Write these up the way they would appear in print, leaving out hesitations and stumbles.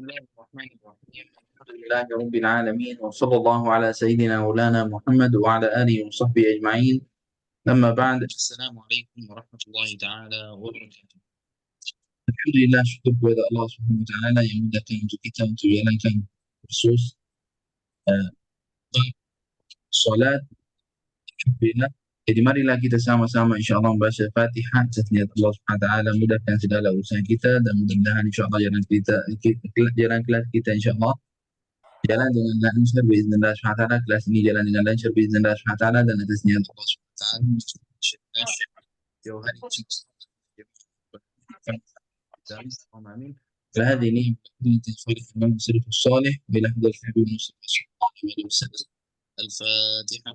الله الرحمن الرحيم. الحمد لله رب العالمين، وصلى الله على سيدنا مولانا محمد وعلى آله وصحبه أجمعين. أما بعد، السلام عليكم ورحمة الله تعالى wabarakatuh. Alhamdulillah, syukur kepada Allah Subhanahu wa taala yang mudahkan untuk kita untuk jalankan kursus uh, solat. Alhamdulillah. Jadi marilah kita sama-sama insya-Allah membaca Fatihah setiap Allah Subhanahu wa taala mudahkan segala urusan kita, dan mudah-mudahan insya-Allah jalan kelas kita insya-Allah jalan dengan lancar biiznillah subhanahu wa ta'ala. Kelas ini jalan dengan lancar biiznillah subhanahu wa ta'ala, dan atasnya Allah subhanahu wa ta'ala jauh hari amin. فهذه نعمة صالح الإمام السلف الصالح بلحظة الحبيب المصطفى صلى الله عليه وسلم. الفاتحة.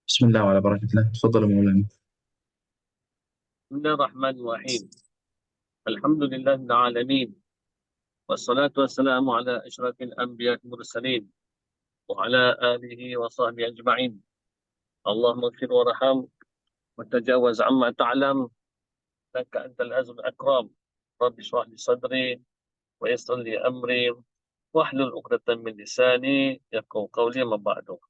بسم الله وعلى بركة الله. تفضل مولانا. بسم الله الرحمن الرحيم. الحمد لله رب العالمين، والصلاة والسلام على أشرف الأنبياء والمرسلين وعلى آله وصحبه أجمعين. اللهم اغفر وارحم وتجاوز عما تعلم، لك أنت العز الأكرم. رب اشرح لي صدري ويسر لي أمري واحلل عقدة من لساني يفقهوا قولي. ما بعد.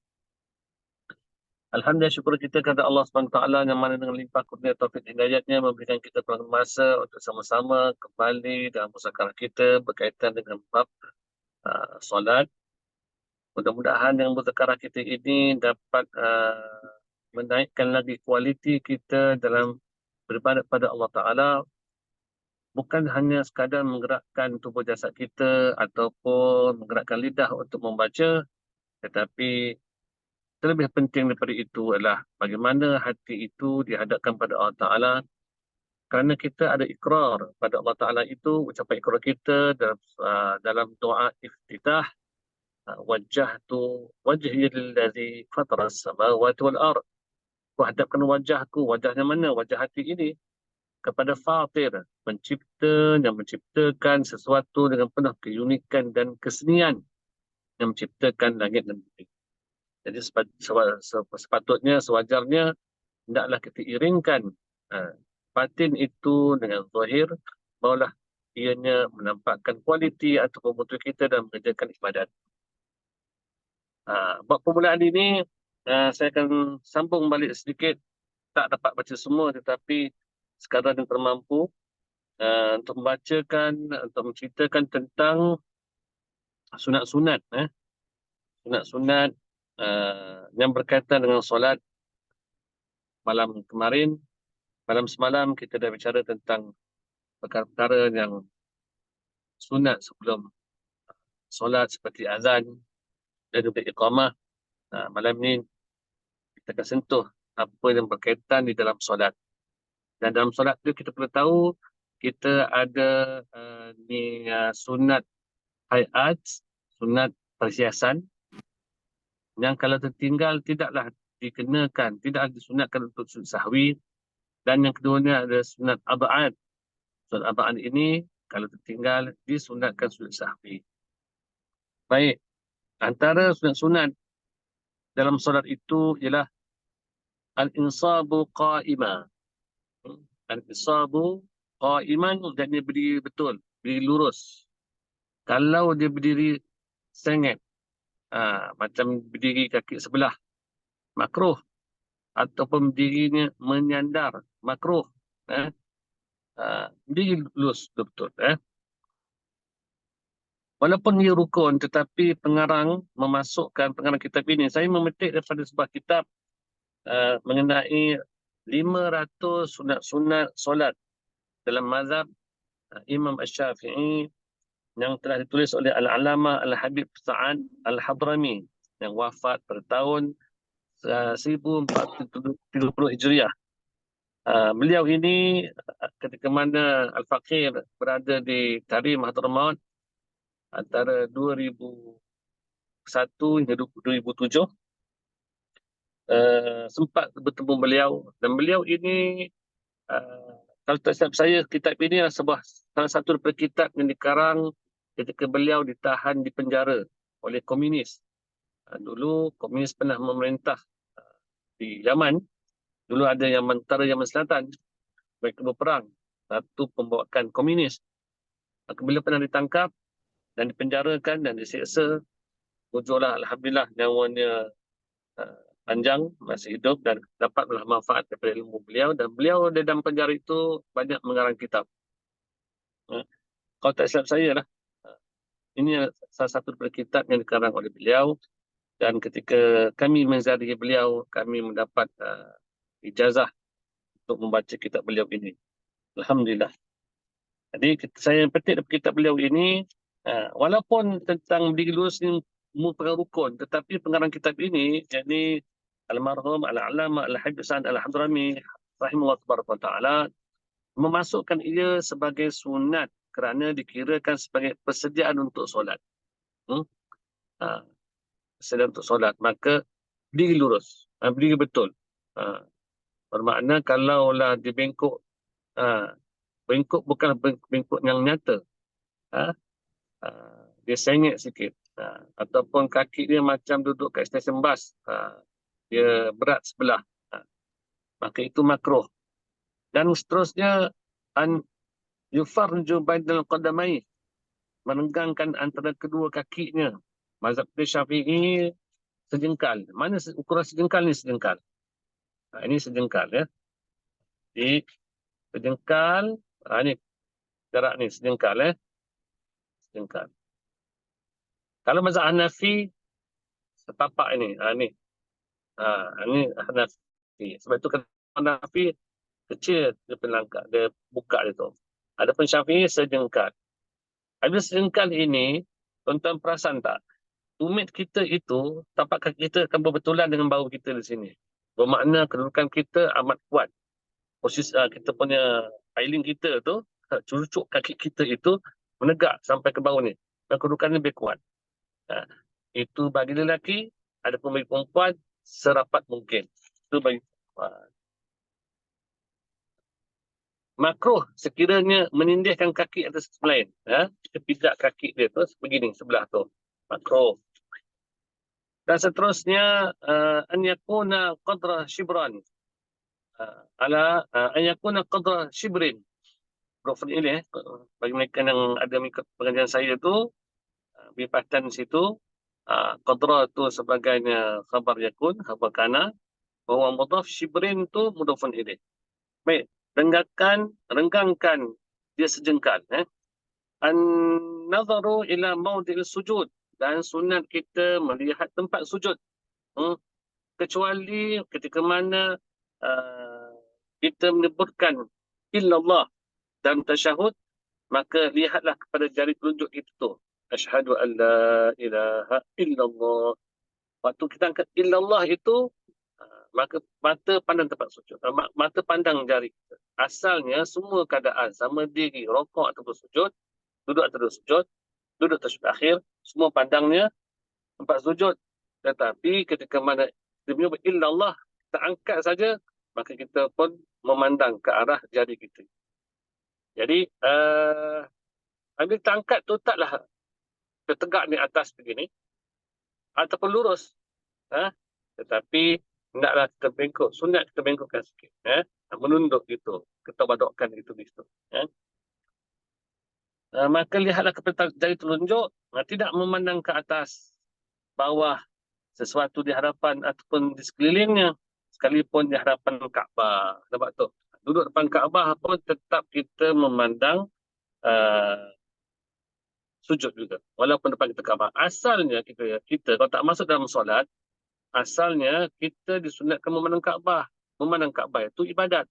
Alhamdulillah, syukur kita kepada Allah SWT yang mana dengan limpah kurnia taufik hidayatnya memberikan kita peluang masa untuk sama-sama kembali dalam muzakarah kita berkaitan dengan bab solat. Mudah-mudahan dengan muzakarah kita ini dapat menaikkan lagi kualiti kita dalam beribadat pada Allah Ta'ala. Bukan hanya sekadar menggerakkan tubuh jasad kita ataupun menggerakkan lidah untuk membaca, tetapi terlebih penting daripada itu adalah bagaimana hati itu dihadapkan pada Allah Ta'ala. Kerana kita ada ikrar pada Allah Ta'ala itu, ucapan ikrar kita dalam doa iftitah, wajjahtu wajhi lillazi fatara as-samawati wal ard. Aku hadapkan wajahku, wajahnya mana? Wajah hati ini kepada Fatir, pencipta yang menciptakan sesuatu dengan penuh keunikan dan kesenian, yang menciptakan langit dan bumi. Jadi sepatutnya, sewajarnya, hendaklah kita iringkan batin itu dengan zahir, barulah ianya menampakkan kualiti atau mutu kita dalam mengerjakan ibadat. Bab permulaan ini, saya akan sambung balik sedikit. Tak dapat baca semua, tetapi sekadar yang termampu untuk membacakan, untuk menceritakan tentang sunat-sunat. Sunat-sunat yang berkaitan dengan solat. Malam kemarin, malam semalam kita dah bicara tentang perkara-perkara yang sunat sebelum solat seperti azan dan juga iqamah. Malam ni kita akan sentuh apa yang berkaitan di dalam solat. Dan dalam solat tu kita perlu tahu kita ada sunat hayat, sunat perhiasan, yang kalau tertinggal tidaklah dikenakan, tidak disunatkan untuk sujud sahwi. Dan yang keduanya ada sunat ab'ad. Sunat ab'ad ini kalau tertinggal disunatkan sujud sahwi. Baik, antara sunat-sunat dalam solat itu ialah al-insabu qa'ima. Al-insabu qa'iman, dan dia berdiri betul, berdiri lurus. Kalau dia berdiri sengit, macam berdiri kaki sebelah, makruh. Ataupun berdirinya menyandar, makruh. Berdiri lurus betul. Walaupun ia rukun, tetapi pengarang kitab ini, saya memetik daripada sebuah kitab mengenai 500 sunat-sunat solat dalam mazhab Imam Asy-Syafi'i yang telah ditulis oleh Al-Allamah Al-Habib Sa'ad Al-Hadrami yang wafat pada tahun 1430 Hijriah. Beliau ini ketika mana Al-Faqir berada di Tarim Hadramaut antara 2001 hingga 2007, sempat bertemu beliau. Dan beliau ini, kalau tak silap saya, kitab ini adalah salah satu daripada kitab yang dikarang ketika beliau ditahan di penjara oleh komunis. Dulu komunis pernah memerintah di Yaman. Dulu ada tentara Yaman Selatan. Mereka berperang. Satu pembawakan komunis. Maka bila pernah ditangkap dan dipenjarakan dan disiksa, wujudlah Alhamdulillah nyawanya panjang, masih hidup dan dapatlah manfaat daripada ilmu beliau. Dan beliau di dalam penjara itu banyak mengarang kitab. Kalau tak silap saya lah, ini salah satu daripada kitab yang dikarang oleh beliau. Dan ketika kami menziarahi beliau, kami mendapat ijazah untuk membaca kitab beliau ini. Alhamdulillah. Jadi saya petik daripada kitab beliau ini, walaupun tentang berdiri lurus ini merupakan rukun, tetapi pengarang kitab ini, yakni Almarhum Al-Allamah Al-Habib Sa'ad Al-Hadrami, rahimahullah ta'ala, memasukkan ia sebagai sunat kerana dikirakan sebagai persediaan untuk solat. Persediaan untuk solat. Maka berdiri lurus, berdiri betul. Bermakna kalaulah dibengkok, bengkok bukan bengkok yang nyata. Dia sengit sikit. Ataupun kaki dia macam duduk kat stesen bas. Dia berat sebelah. Maka itu makruh. Dan seterusnya, an yufarju bainal qadamai, merenggangkan antara kedua kakinya. Mazhab Syafi'i sejengkal. Mana ukuran sejengkal ni sejengkal? Ini sejengkal ya. Jadi sejengkal, ni jarak ni sejengkal ya. Sejengkal. Kalau mazhab Hanafi setapak ini, ni. Ini Hanafi. Sebab itu kalau Hanafi kecil dia pelangkah, dia buka dia tu. Adapun Syafi'i sejengkal. Ada sejengkal ini, tuan-tuan perasan tak? Tumit kita itu, tapak kaki kita akan berbetulan dengan bahu kita di sini. Bermakna kedudukan kita amat kuat. Posisi kita punya piling kita tu, cucuk kaki kita itu menegak sampai ke bawah ni. Dan kedudukan lebih kuat. Itu bagi lelaki, ada pun bagi perempuan, serapat mungkin. Itu bagi makruh sekiranya menindihkan kaki atas lain. Kita pijak kaki dia tu begini sebelah tu. Makruh. Dan seterusnya, an yakuna qadra shibran. An yakuna qadra shibrin. Huruf ini bagi mereka yang ada mengikut pengajian saya tu, bipatan situ, qadra tu sebagainya khabar yakun, khabar kana, bahwa mudhaf shibrin tu mudhafun ilaih. Baik, renggangkan dia sejengkal. An-nazaru ila maudil sujud, dan sunat kita melihat tempat sujud. Kecuali ketika mana kita menyebutkan illallah dalam tasyahud, maka lihatlah kepada jari telunjuk kita tu. Asyhadu an la ilaha illallah. Waktu kita angkat illallah itu, maka mata pandang tempat sujud. Mata pandang jari kita. Asalnya semua keadaan, sama diri, rokok ataupun sujud, duduk atau sujud, duduk tasyahud akhir, semua pandangnya tempat sujud. Tetapi ketika mana kita menyebut illallah, kita angkat saja, maka kita pun memandang ke arah jari kita. Jadi, ambil kita angkat tu taklah tertegak di atas begini, ataupun lurus. Tetapi, hendaklah kita bengkok, sunat kita bengkokkan sikit. Menunduk gitu, kita badokkan itu di situ. Maka lihatlah kepada jari telunjuk, tidak memandang ke atas, bawah, sesuatu di hadapan ataupun di sekelilingnya, sekalipun di hadapan Kaabah. Sebab tu, duduk depan Kaabah pun tetap kita memandang sujud juga, walaupun depan kita Kaabah. Asalnya kita kalau tak masuk dalam solat, asalnya kita disunatkan memandang Kaabah. Memandang Kaabah itu ibadat.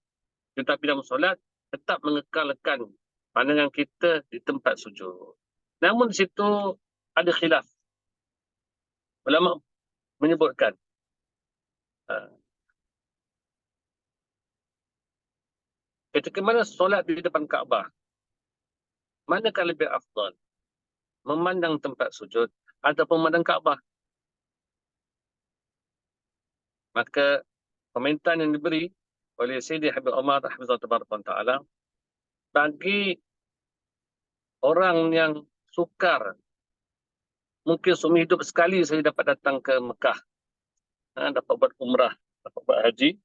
Tetapi dalam solat tetap mengekalkan pandangan kita di tempat sujud. Namun di situ ada khilaf. Ulama menyebutkan ketika mana solat di depan Kaabah, manakah lebih afdal? Memandang tempat sujud ataupun memandang Kaabah? Maka komentar yang diberi oleh Sayyidi Habib Umar Hafizahullah Ta'ala, bagi orang yang sukar mungkin seumur hidup sekali saya dapat datang ke Mekah, dapat buat umrah, dapat buat haji.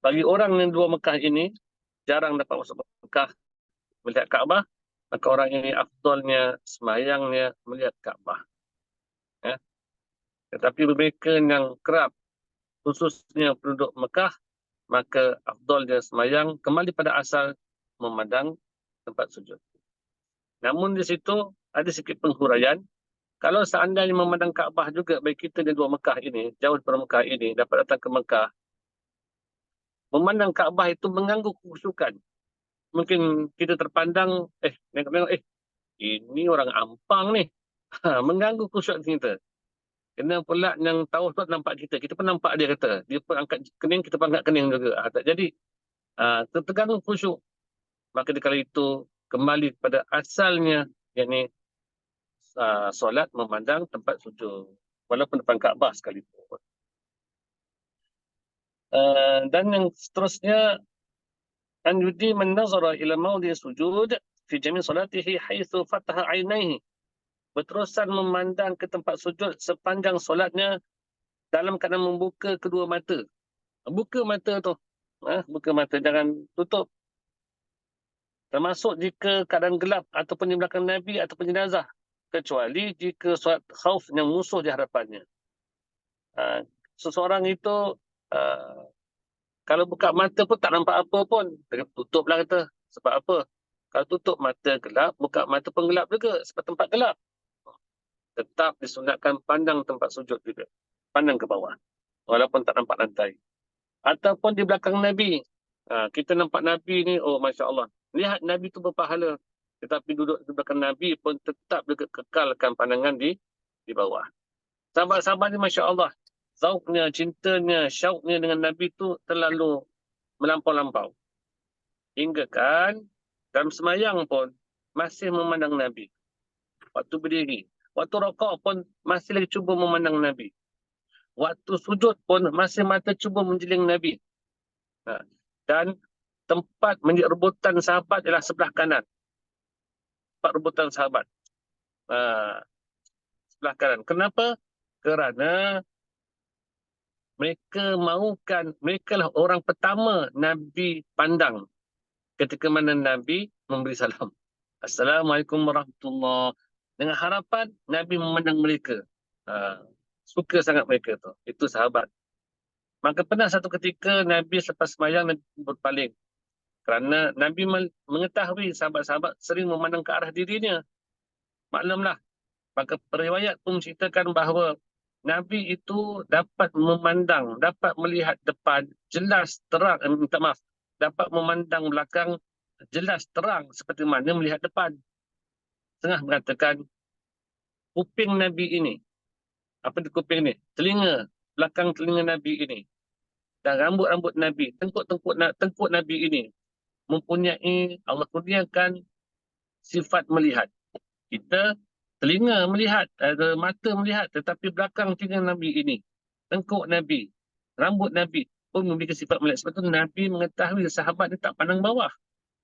Bagi orang yang dua Mekah ini, jarang dapat masuk Mekah, melihat Kaabah, maka orang ini afdalnya semayangnya melihat Kaabah. Ya. Tetapi mereka yang kerap, khususnya penduduk Mekah, maka afdalnya semayang kembali pada asal memandang tempat sujud. Namun di situ ada sikit penghuraian. Kalau seandainya memandang Kaabah juga, baik kita di dua Mekah ini, jauh daripada Mekah ini, dapat datang ke Mekah, memandang Kaabah itu mengganggu kekhusyukan. Mungkin kita terpandang, nengok-nengok, ini orang Ampang ni. Mengganggu khusyuk kita. Kena pula yang tahu tu nampak kita. Kita pun nampak dia kata. Dia pun angkat kening, kita pun angkat kening juga. Tak jadi, terganggu khusyuk. Maka di kala itu, kembali kepada asalnya, yakni solat memandang tempat sujud. Walaupun depan Kaabah sekalipun. Dan yang seterusnya, an yudima an-nazara ila mawdi sujud fi jami' salatihi haitsu fataha 'ainaihi. Berterusan memandang ke tempat sujud sepanjang solatnya dalam keadaan membuka kedua mata. Buka mata tu. Buka mata, jangan tutup. Termasuk jika keadaan gelap ataupun di belakang Nabi ataupun jenazah. Kecuali jika solat khauf yang musuh di hadapannya. Seseorang itu kalau buka mata pun tak nampak apa pun. Tutuplah kata. Sebab apa? Kalau tutup mata gelap, buka mata pun gelap juga. Sebab tempat gelap. Tetap disunatkan pandang tempat sujud juga. Pandang ke bawah. Walaupun tak nampak lantai. Ataupun di belakang Nabi. Kita nampak Nabi ni, oh Masya Allah. Lihat Nabi tu berpahala. Tetapi duduk di belakang Nabi pun tetap juga kekalkan pandangan di bawah. Sahabat-sahabat ni Masya Allah. Zauknya, cintanya, syauknya dengan Nabi tu terlalu melampau-lampau. Hingga kan dalam semayang pun masih memandang Nabi. Waktu berdiri. Waktu rokok pun masih lagi cuba memandang Nabi. Waktu sujud pun masih mata cuba menjeling Nabi. Dan tempat menjadi rebutan sahabat ialah sebelah kanan. Tempat rebutan sahabat. Sebelah kanan. Kenapa? Kerana mereka lah orang pertama Nabi pandang ketika mana Nabi memberi salam. Assalamualaikum warahmatullahi. Dengan harapan Nabi memandang mereka. Suka sangat mereka tu. Itu sahabat. Maka pernah satu ketika Nabi selepas semayang Nabi berpaling. Kerana Nabi mengetahui sahabat-sahabat sering memandang ke arah dirinya. Maklumlah. Maka periwayat pun menceritakan bahawa Nabi itu dapat memandang, dapat melihat depan, jelas terang, minta maaf, dapat memandang belakang, jelas terang seperti mana melihat depan. Tengah mengatakan, kuping Nabi ini, apa di kuping ini? Telinga, belakang telinga Nabi ini. Dan rambut-rambut Nabi, tengkuk Nabi ini, mempunyai, Allah kurniakan sifat melihat. Kita telinga melihat, mata melihat, tetapi belakang telinga Nabi ini, tengkuk Nabi, rambut Nabi pun memiliki sifat melihat. Sebab itu Nabi mengetahui sahabat dia tak pandang bawah.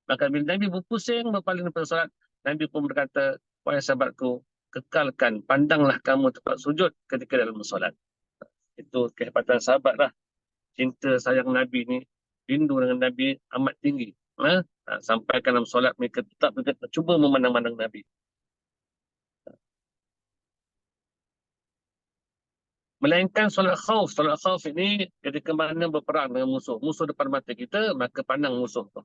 Maka bila Nabi berpusing, berpaling daripada solat, Nabi pun berkata, wahai sahabatku, kekalkan, pandanglah kamu tempat sujud ketika dalam solat. Itu kehebatan sahabat lah. Cinta sayang Nabi ni, rindu dengan Nabi amat tinggi. Sampai dalam solat mereka tetap cuba memandang-mandang Nabi. Melainkan solat khauf. Solat khauf ini ketika mana berperang dengan musuh. Musuh depan mata kita, maka pandang musuh tu.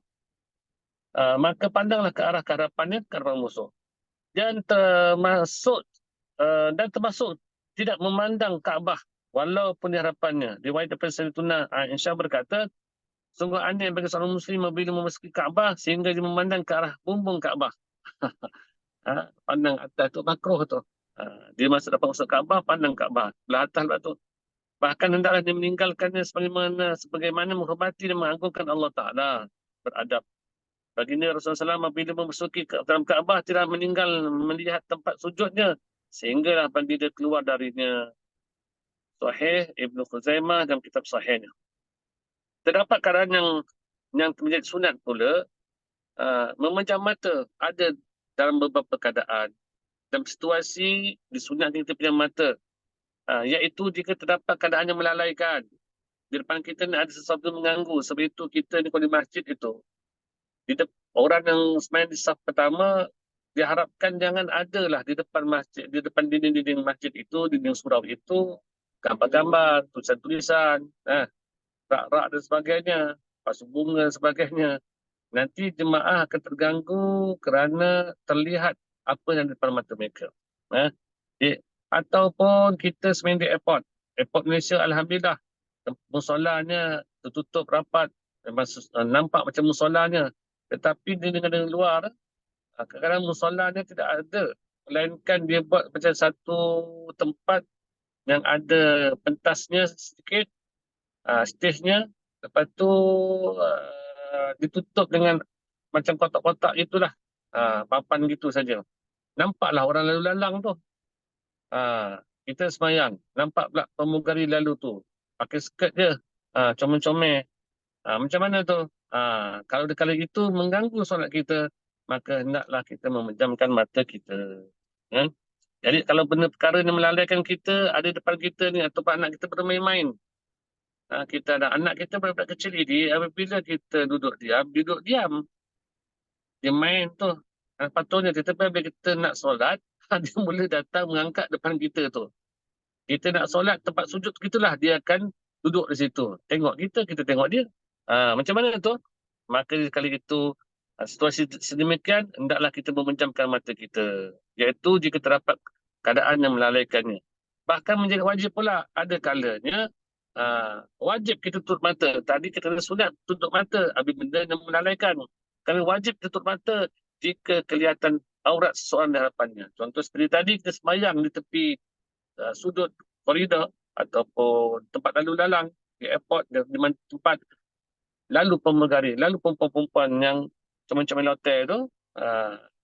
Maka pandanglah ke arah harapannya, ke arah musuh. Dan termasuk tidak memandang Kaabah walaupun di harapannya. Riwayat daripada Sayyidatuna Aisyah berkata, sungguh aneh bagi seorang Muslim apabila memasuki Kaabah sehingga dia memandang ke arah bumbung Kaabah. Pandang atas tu makruh tu. Dia dapat masuk Kaabah, pandang Kaabah. Belah atas belah tu. Bahkan hendaklah dia meninggalkannya sebagaimana menghormati dan mengagungkan Allah Ta'ala. Beradab. Baginda Rasulullah SAW apabila memasuki dalam Kaabah tidak meninggal melihat tempat sujudnya. Sehinggalah baginda keluar darinya. Sahih Ibnu Khuzaimah dalam kitab sahihnya. Terdapat keadaan yang menjadi sunat pula, memejam mata ada dalam beberapa keadaan. dalam situasi disunatkan kita punya mata, iaitu jika terdapat keadaan yang melalaikan. Di depan kita ni ada sesuatu mengganggu. Sebab itu kita ni kalau di masjid itu, orang yang sembahyang di saf pertama, diharapkan jangan ada lah di depan masjid, di depan dinding-dinding masjid itu, dinding surau itu, gambar-gambar, tulisan-tulisan, rak-rak dan sebagainya, pasu bunga dan sebagainya. Nanti jemaah akan terganggu kerana terlihat apa yang di depan mata mereka. Ataupun kita sembahyang di airport. Airport Malaysia, Alhamdulillah, musolanya tertutup rapat, nampak macam musolanya. Tetapi di negara luar, kadang-kadang musolanya tidak ada. Melainkan dia buat macam satu tempat yang ada pentasnya sedikit, stage-nya. Lepas tu ditutup dengan macam kotak-kotak itulah. Papan gitu saja. Nampaklah orang lalu lalang tu. Kita semayang. Nampak pula pramugari lalu tu. Pakai skirt je. Comel-comel. Macam mana tu? Kalau kali itu mengganggu solat kita, maka hendaklah kita memejamkan mata kita. Jadi kalau benda perkara yang melalaikan kita, ada depan kita ni, atau anak kita bermain-main. Kita ada anak kita budak kecil ini, apabila kita duduk diam. Dia main tu. Patutnya tetapi bila kita nak solat, dia mula datang mengangkat depan kita tu. Kita nak solat tempat sujud gitulah, dia akan duduk di situ. Tengok kita tengok dia. Macam mana tu? Maka sekali itu, situasi sedemikian, hendaklah kita memejamkan mata kita. Iaitu jika terdapat keadaan yang melalaikannya. Bahkan menjadi wajib pula, ada kalanya wajib kita tutup mata. Tadi kita ada sunat tutup mata apabila benda yang melalaikan. Kerana wajib tutup mata jika kelihatan aurat seseorang di hadapannya. Contoh seperti tadi, kita sembahyang di tepi sudut koridor ataupun tempat lalu lalang di airport, di tempat lalu pramugari, lalu perempuan-perempuan yang comel-comel hotel tu,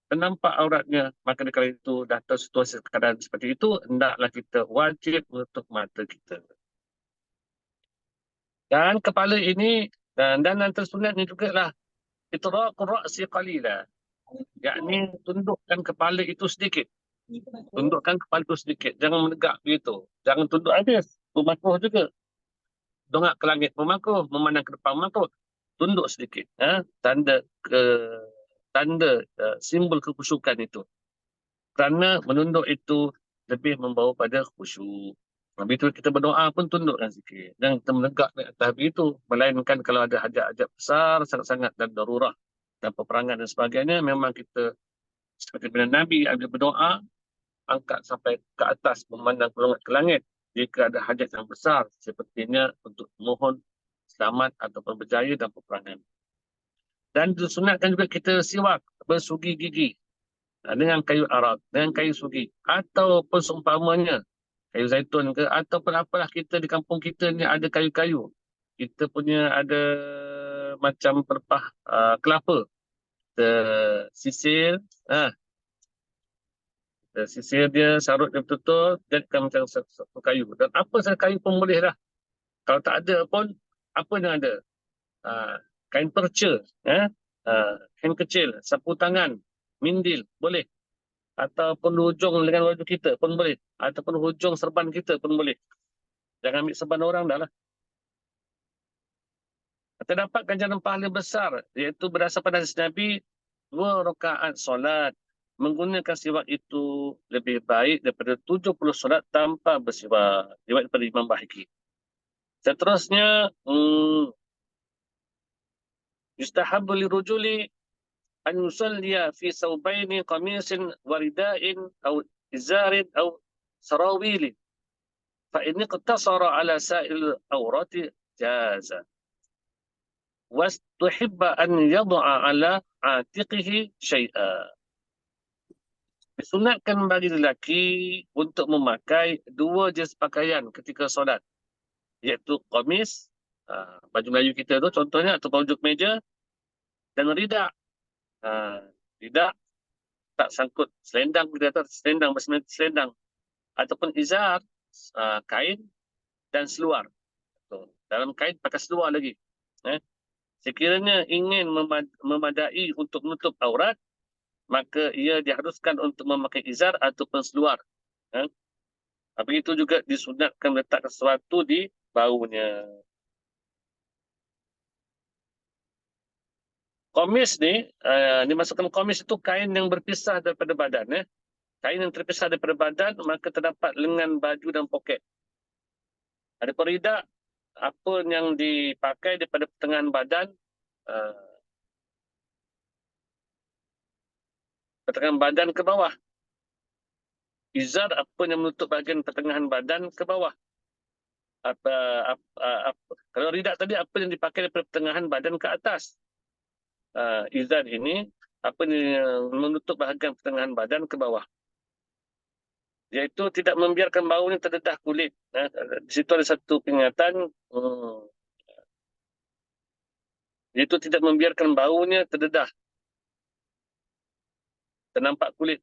ternampak auratnya, maka kala itu dah tahu situasi keadaan seperti itu, hendaklah kita wajib menutup mata kita. Dan kepala ini, dan antara sunatnya juga lah, itraqur ra'si qalila, yakni tundukkan kepala itu sedikit. Tundukkan kepala itu sedikit, jangan menegak begitu. Jangan tunduk habis, bermakruh juga. Dongak ke langit bermakruh, memandang ke depan bermakruh. Tunduk sedikit, tanda simbol kekhusyukan itu. Kerana menunduk itu lebih membawa pada khusyuk. Begitu kita berdoa pun tundukkan sikit. Jangan kita menegak di atas begitu. Melainkan kalau ada hajat-hajat besar, sangat-sangat dan darurah dan peperangan dan sebagainya, memang kita seperti bila Nabi ada berdoa, angkat sampai ke atas memandang ke langit. Jika ada hajat yang besar, sepertinya untuk mohon selamat ataupun berjaya dalam peperangan. Dan disunatkan juga kita siwak, bersugi gigi dengan kayu arak, dengan kayu sugi, ataupun seumpamanya kayu zaitun ke, ataupun apalah kita di kampung kita ni ada kayu-kayu. Kita punya ada macam pelepah kelapa. Kita sisir, sisir dia, sarut dia betul-betul, jadikan macam satu kayu. Dan apa sahaja kayu pun boleh lah. Kalau tak ada pun, apa yang ada? Kain perca, kain kecil, sapu tangan, mindil, boleh. Ataupun hujung dengan baju kita pun boleh. Ataupun hujung serban kita pun boleh. Jangan ambil serban orang dah lah. Terdapat ganjaran pahala besar, iaitu berdasar pada hadis Nabi, 2 rakaat solat. Menggunakan siwak itu lebih baik daripada 70 solat tanpa bersiwak. Riwayat daripada Imam Bahiki. Seterusnya, yustahabbu lirujuli an yusalliya fi sawbaini qamisin warida'in aw izarin aw sarawilin. Fa in iqtasara ala sa'il awrati jaza. Wastuhibba an yad'a ala atiqihi syai'a. Disunatkan bagi lelaki untuk memakai 2 jenis pakaian ketika solat, iaitu qamis, baju Melayu kita tu contohnya, atau baju kemeja, dan ridak. Ridak tak sangkut selendang, kita kata selendang, selendang, ataupun izar, kain, dan seluar. Dalam kain pakai seluar lagi. Sekiranya ingin memadai untuk menutup aurat, maka ia diharuskan untuk memakai izar ataupun seluar. Ha? Begitu juga disunatkan meletakkan sesuatu di baunya. Komis ni, dimasukkan komis itu kain yang berpisah daripada badan. Kain yang terpisah daripada badan, maka terdapat lengan, baju dan poket. Ada peridak, apa yang dipakai daripada pertengahan badan, pertengahan badan ke bawah. Izar, apa yang menutup bahagian pertengahan badan ke bawah. Kalau ridak tadi, apa yang dipakai daripada pertengahan badan ke atas. Izar ini, apa yang menutup bahagian pertengahan badan ke bawah. Iaitu tidak membiarkan baunya terdedah kulit. Di situ ada satu peringatan, iaitu tidak membiarkan baunya terdedah, ternampak kulit.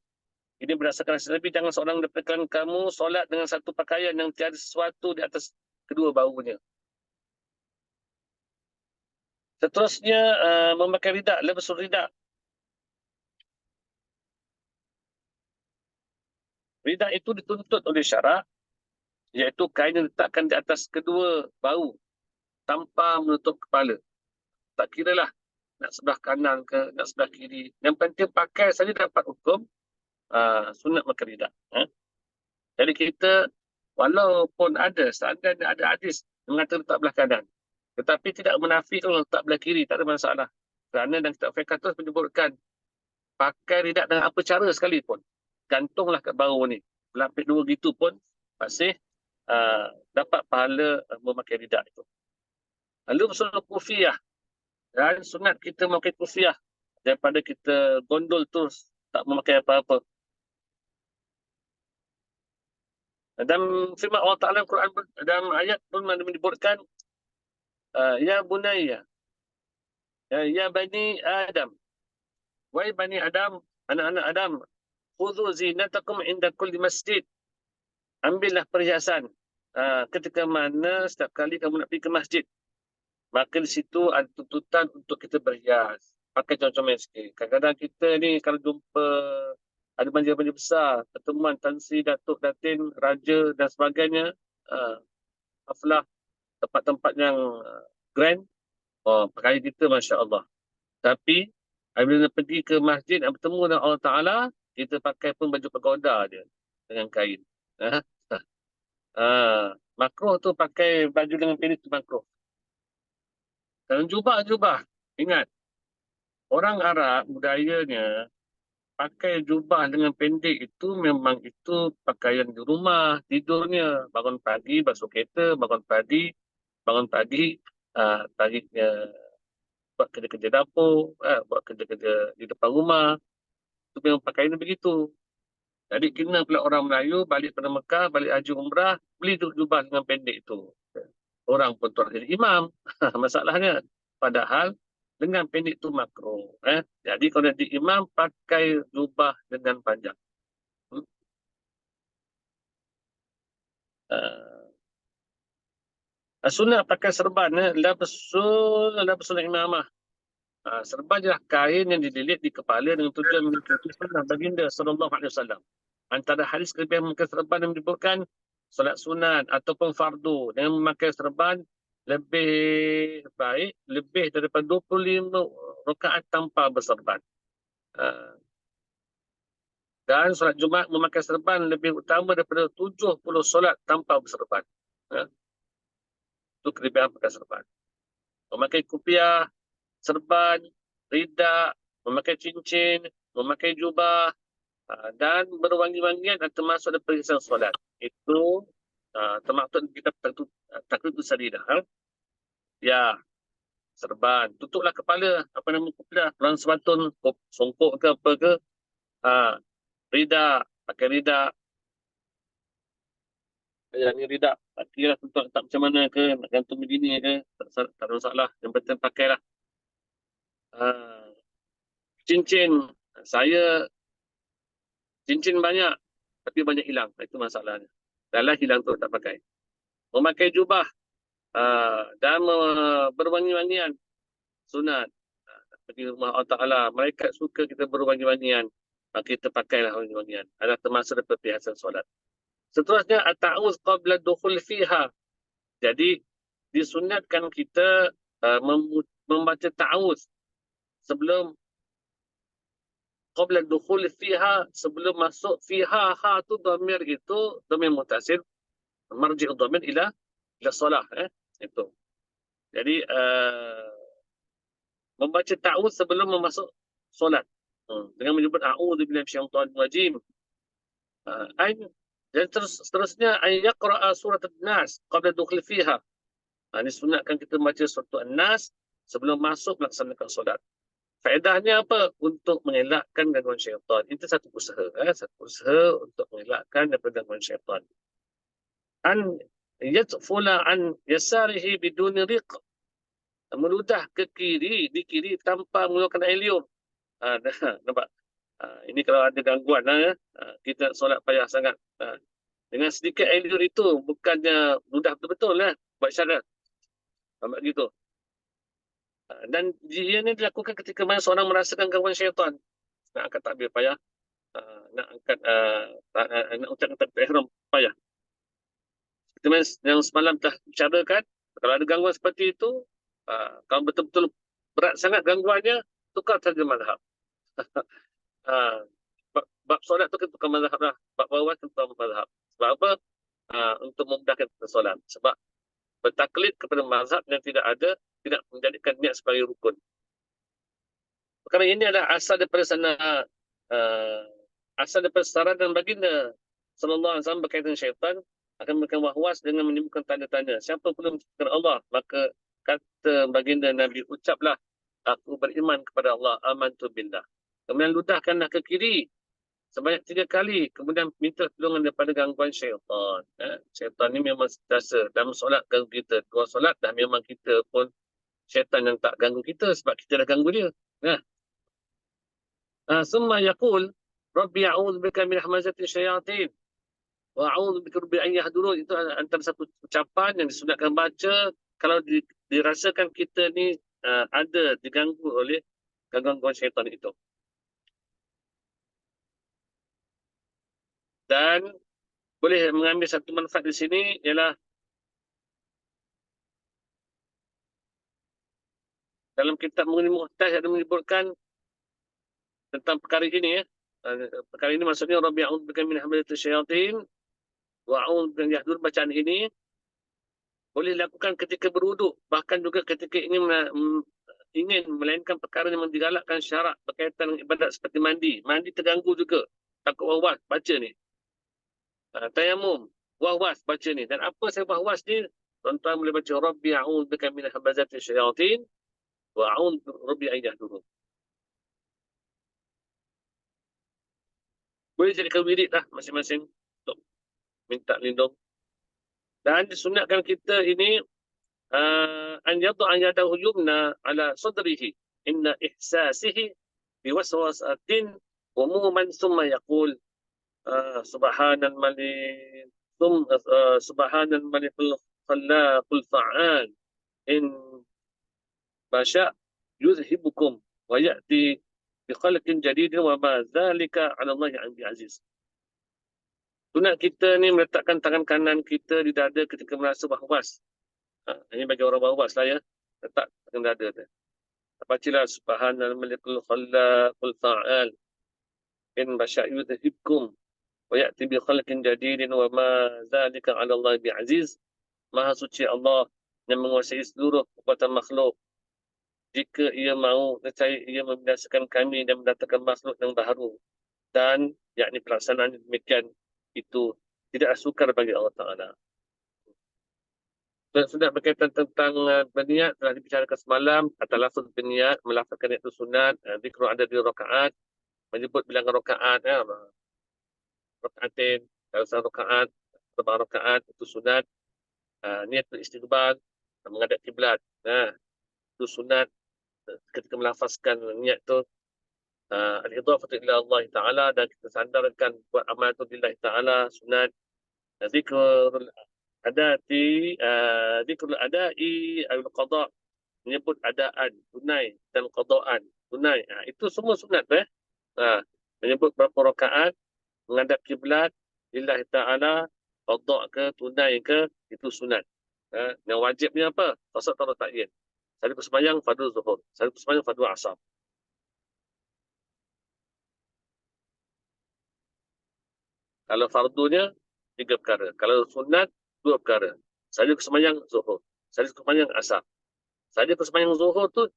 Ini berdasarkan hadis Nabi, jangan seorang daripada kalangan kamu solat dengan satu pakaian yang tiada sesuatu di atas kedua baunya. Seterusnya, memakai ridak, lebasul ridak. Ridak itu dituntut oleh syarak, iaitu kain yang diletakkan di atas kedua bau tanpa menutup kepala. Tak kiralah nak sebelah kanan ke, nak sebelah kiri. Yang penting pakai saja dapat hukum sunat makan ridak. Jadi kita, walaupun ada, seandainya ada hadis mengatakan letak belah kanan, tetapi tidak menafikan letak belah kiri, tak ada masalah. Kerana dalam kitab fiqh terus menyebutkan, pakai ridak dengan apa cara sekalipun, gantunglah kat bau ni. Lapik dua gitu pun masih dapat pahala memakai ridak itu. Lalu masalah kufiah. Dan sunat kita memakai kufiah daripada kita gondol terus, tak memakai apa-apa. Dan firman Allah Ta'ala Al-Quran, dalam ayat pun menyebutkan, Ya bunayya, ya bani Adam, wahai bani Adam, anak-anak Adam, khudhu zinatakum inda kulli masjid. Ambillah perhiasan ketika mana setiap kali kamu nak pergi ke masjid. Maka di situ ada tuntutan untuk kita berhias. Pakai contoh-contoh sikit. Kadang-kadang kita ni kalau jumpa ada banjir-banjir besar, pertemuan Tan Sri, Datuk, Datin, Raja dan sebagainya, haflah, tempat-tempat yang grand, pakaian kita Masya Allah. Tapi, apabila pergi ke masjid dan bertemu dengan Allah Ta'ala, kita pakai pun baju pagoda dia dengan kain. Makruh tu pakai baju dengan pendek tu makruh. Dan jubah-jubah, ingat, orang Arab budayanya pakai jubah dengan pendek itu memang itu pakaian di rumah, tidurnya, bangun pagi, basuh kereta, bangun pagi, buat kerja-kerja dapur, buat kerja-kerja di depan rumah. Itu memang pakaian begitu. Jadi kena pula orang Melayu balik pada Mekah, balik haji umrah, beli jubah dengan pendek itu. Orang pun tuan jadi imam. Masalahnya. Padahal dengan pendek itu makruh. Jadi kalau jadi imam, pakai jubah dengan panjang. Sunnah pakai serban. Labsul imamah. Serban adalah kain yang dililit di kepala dengan tujuan mengikuti sunnah baginda sallallahu alaihi wasallam. Antara hadis kelebihan memakai serban yang menyebutkan solat sunat ataupun fardu dengan memakai serban lebih baik, lebih daripada 25 rakaat tanpa berserban. Dan solat Jumaat memakai serban lebih utama daripada 70 solat tanpa berserban. Itu kelebihan pakai serban. Memakai kupiah, serban, ridak, memakai cincin, memakai jubah, dan berwangi-wangian dan termasuk ada perhiasan solat. Itu termaktub kita taklid saridah. Ya, serban. Tutuplah kepala, apa nama kupiah, pelan sebatun, songkok ke apa ke. Ridak, pakai ridak. Yang ni ridak, tak kira tutup tak macam mana ke, nak gantung begini ke, tak ada masalah. Yang penting pakailah. Cincin, saya cincin banyak, tapi banyak hilang. Itu masalahnya. Dalam hilang tu tak pakai. Memakai jubah dan berwangi-wangian, sunat. pergi rumah Allah Ta'ala. Malaikat suka kita berwangi-wangian. Kita pakailah wangi-wangian. Adalah termasuk daripada perhiasan solat. Seterusnya, at-ta'awuz qabla dukhul fiha. Jadi, disunatkan kita membaca ta'awuz sebelum qabla dukhul fiha, sebelum masuk fiha. Ha tu dhamir itu dhamir mutasil, marji' dhamir ila solah, itu. Jadi membaca ta'awuz sebelum memasuk solat, dengan menyebut a'udzubillahi minasyaitonir rajim. Dan seterusnya an yaqra'a surat an-nas qabla dukhul fiha. Ini sunatkan kita baca surat an-nas sebelum masuk melaksanakan solat. Faedahnya apa? Untuk mengelakkan gangguan syaitan. Itu satu usaha. Satu usaha untuk mengelakkan daripada gangguan syaitan. An yatfula an yasarihi biduni riq. Meludah ke kiri, di kiri tanpa mengeluarkan air liur. Nampak? Ini kalau ada gangguan, kita solat payah sangat. Dengan sedikit air liur itu, bukannya mudah betul-betul buat syarat. Nampak gitu. Dan dia ini dilakukan ketika mana seorang merasakan gangguan syaitan. Nak angkat takbir payah. Nak angkat nak ucapkan takbir ihram payah. Seperti mana yang semalam telah bicarakan, kalau ada gangguan seperti itu, kalau betul-betul berat sangat gangguannya, tukar saja mazhab. Bab solat tu kita tukar mazhab lah. Bab bawah kita tukar mazhab. Sebab apa? Untuk memudahkan kita solat. Sebab bertaklid kepada mazhab yang tidak menjadikan niat sebagai rukun. Kerana ini adalah asal daripada saranan baginda sallallahu alaihi wasallam berkaitan syaitan akan memberikan wahwas dengan menimbulkan tanda-tanda. Siapa pun menciptakan Allah, maka kata baginda Nabi, ucaplah, aku beriman kepada Allah, amantu billah. Kemudian ludahkanlah ke kiri sebanyak 3 kali. Kemudian minta pertolongan daripada gangguan syaitan. Syaitan ni memang sentiasa dalam solat ganggu kita. Keluar solat dah memang kita pun syaitan yang tak ganggu kita sebab kita dah ganggu dia. Summa yaqul Rabbi a'udzubika min hamazatil syayatin wa a'udzubika rabbi an yahdurun. Itu antara satu ucapan yang disunatkan baca kalau dirasakan kita ni ada diganggu oleh gangguan syaitan itu. Dan boleh mengambil satu manfaat di sini ialah dalam kitab Mughni Muhtaj ada menyebutkan tentang perkara ini. Perkara ini maksudnya Rabbi a'udzubika min hamazatil syayatin wa a'udzubika an yahdurun. Bacaan ini boleh dilakukan ketika berwuduk, bahkan juga ketika ingin melainkan perkara yang digalakkan syarak berkaitan dengan ibadat seperti mandi. Mandi terganggu juga, takut wahwas baca ni. Tayamum, wahwas baca ni. Dan apa saya wahwas ni? Tuan-tuan boleh baca Rabbi a'udzubika min hamazatil syayatin wa a'udzubika rabbi an yahdurun. Boleh jadikan wirid lah masing-masing untuk minta lindung. Dan disunatkan kita ini an yad'a yadahu yumna ala sadrihi inna ihsasihi biwaswasatin umuman thumma yaqul subhanal malik subhanal malikul khallaqul fa'al in masya yuzhibukum wa ya'ti biqalqin jadidin wa ma dzalika 'ala Allah bi'aziz. Sunat kita ni meletakkan tangan kanan kita di dada ketika merasa wahwas. Ini bagi orang wahwas lah ya. Letak tangan dada tu. Bacalah subhanal malikul khallaqul fa'al in masya yuzhibukum wa ya'ti biqalqin jadidin wa ma dzalika 'ala Allah bi'aziz. Maha suci Allah yang menguasai seluruh kekuatan makhluk. Jika ia mahu, nescaya ia membinasakan kami dan mendatangkan makhluk yang baharu. Dan yakni pelaksanaan demikian itu tidak sukar bagi Allah Ta'ala. Sudah berkaitan tentang berniat telah dibicarakan semalam. Atas lafaz berniat, melafazkan niat itu sunat. Zikru ada di rakaat, menyebut bilangan rakaat. Rakaatin, kalau satu rakaat, 4 rakaat itu sunat. Niat beristighfar, menghadap kiblat. Itu sunat. Ketika melafazkan niat tu al-idhafatu ila Allah Ta'ala, dan kita sandarkan buat amal tu lillahi Ta'ala, sunat. Zikrul adai al-qada', menyebut adaan tunai dan qada'an, tunai. Itu semua sunat. Menyebut berapa rakaat, menghadap kiblat, lillahi ta'ala, qada ke, tunai ke, itu sunat. Yang wajibnya apa? Qasad atau ta'yin. Satu sembahyang fardu zuhur, satu sembahyang fardu asar. Kalau fardunya, 3 perkara. Kalau sunat, 2 perkara. Saja sembahyang zuhur, saja sembahyang asar. Saja sembahyang zuhur tu,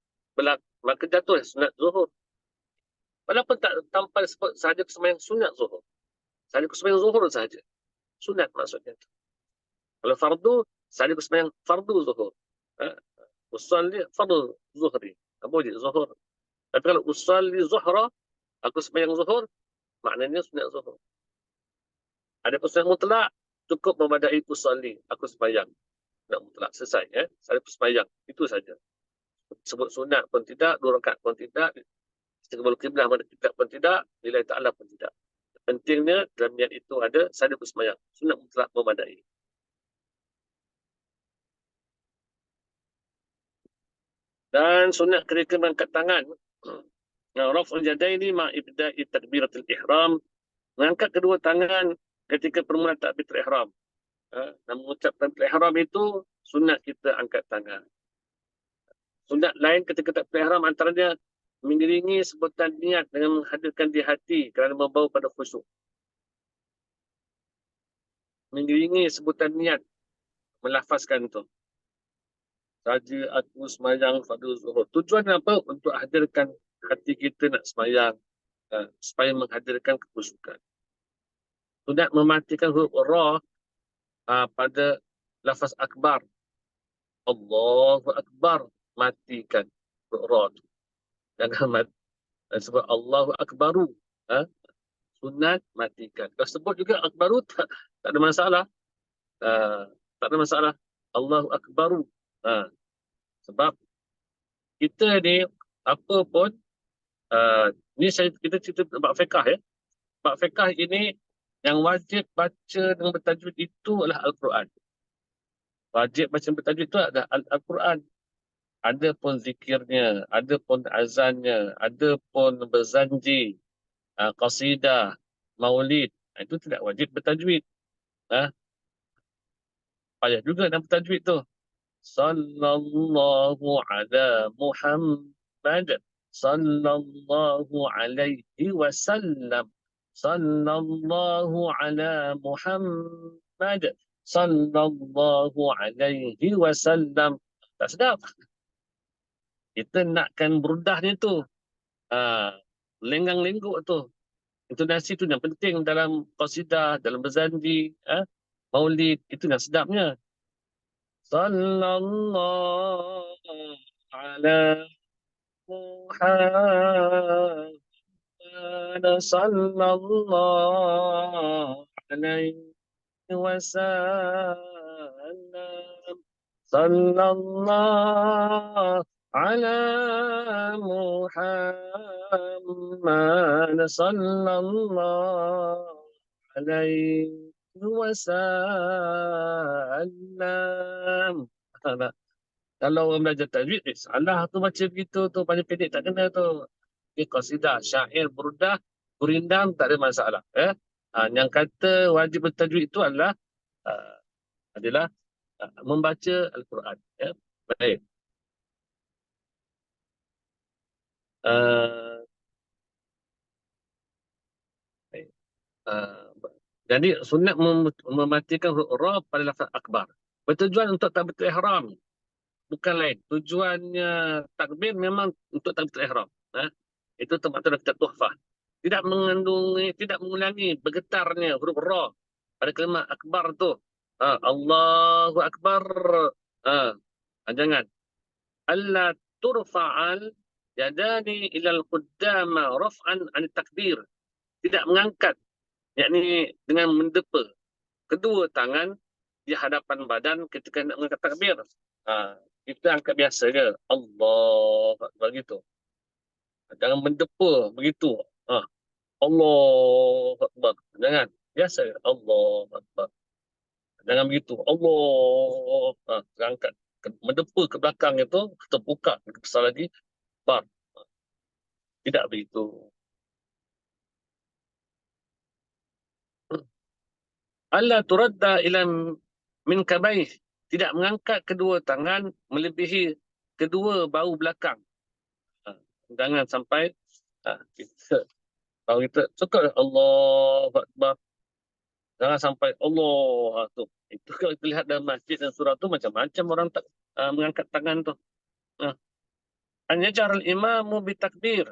maka jatuh sunat zuhur. Walaupun tak tanpa sebut saja sembahyang sunat zuhur. Saja sembahyang zuhur saja. Sunat maksudnya. Kalau fardu, saja sembahyang fardu zuhur. Usalli fardu zuhri. Apa je zuhur. Tapi kalau usalli zuhra, aku sembahyang zuhur, maknanya sunat zuhur. Ada sunat mutlak, cukup memadai usalli, aku sembahyang. Sunat mutlak, selesai. Saya sembahyang, itu saja. Sebut sunat pun tidak, 2 rakaat pun tidak, istiqbal kiblah tidak pun tidak, nilai ta'ala pun tidak. Pentingnya dalam niat itu ada saya bersembahyang. Sunat mutlak memadai. Dan sunat ketika mengangkat tangan. Raf'ul yadaini ma ibda'i takbiratul ihram. Mengangkat kedua tangan ketika permulaan takbiratul ihram. Dan mengucap takbiratul ihram itu sunat kita angkat tangan. Sunat lain ketika takbiratul ihram antaranya mengiringi sebutan niat dengan menghadirkan di hati kerana membawa pada khusyuk. Mengiringi sebutan niat, melafazkan itu. Saja aku semayang fardu zuhur. Tujuan apa? Untuk hadirkan hati kita nak semayang. Supaya menghadirkan kekhusyukan. Sunat mematikan huruf ra pada lafaz akbar. Allahu Akbar. Matikan huruf ra tu. Jangan mati. Sebab Allahu Akbaru. Sunat matikan. Kalau sebut juga Akbaru tak ada masalah. Tak ada masalah. Allahu Akbaru. Sebab kita ni apa pun ni kita cerita bab fiqh ya. Bab fiqh ini yang wajib baca dengan bertajwid itu adalah Al-Quran. Wajib baca bertajwid itu adalah Al-Quran. Ada pun zikirnya, ada pun azannya, ada pun berzanji, qasidah, maulid. Itu tidak wajib bertajwid. Payah juga dalam bertajwid tu. Sallallahu ala Muhammad. Sallallahu alaihi wasallam. Sallallahu ala Muhammad. Sallallahu alaihi wasallam. Tak sedap. Kita nakkan burdahnya tu. Lenggang-lengguk tu. Intonasi tu yang penting dalam qasidah, dalam berzanji, maulid. Itu yang sedapnya. Sallallahu ala Muhammad. Sallallahu alaihi wasallam. Sallallahu ala Muhammad. Sallallahu alaihi wasallam. Kalau orang belajar tajwid, salah tu baca begitu tu, panjang pendek tak kena tu. Qasidah, syair, burdah, gurindam tak ada masalah. Yang kata wajib bertajwid itu adalah membaca Al-Quran. Baik. Jadi sunat mematikan huruf ra pada lafaz akbar. Bertujuan untuk takbiratul ihram. Bukan lain. Tujuannya takbir memang untuk takbiratul ihram. Itu tempat dalam kitab Tuhfah. Tidak mengulangi bergetarnya huruf ra pada kalimat akbar tu. Allahu Akbar. Jangan. Alla turfa'al yadani ilal quddama raf'an an takbir. Tidak mengangkat. Yakni dengan mendepa kedua tangan di hadapan badan ketika nak mengangkat takbir. Kita angkat biasa je. Allah begitu. Jangan mendepa begitu. Allah Akbar. Jangan. Biasa je. Allah Akbar. Jangan begitu. Allah. Angkat. Mendepa ke belakang itu, kita buka besar lagi. Bar. Tidak begitu. Allah turadda ila min kabaih. Tidak mengangkat kedua tangan melebihi kedua bahu belakang. Ha, jangan sampai bahu kita cukup Allahu Akbar. Jangan sampai Allah tu. Itu kalau kita lihat dalam masjid dan surah tu macam-macam orang tak mengangkat tangan tu. An yajar al-imamu bitakbir.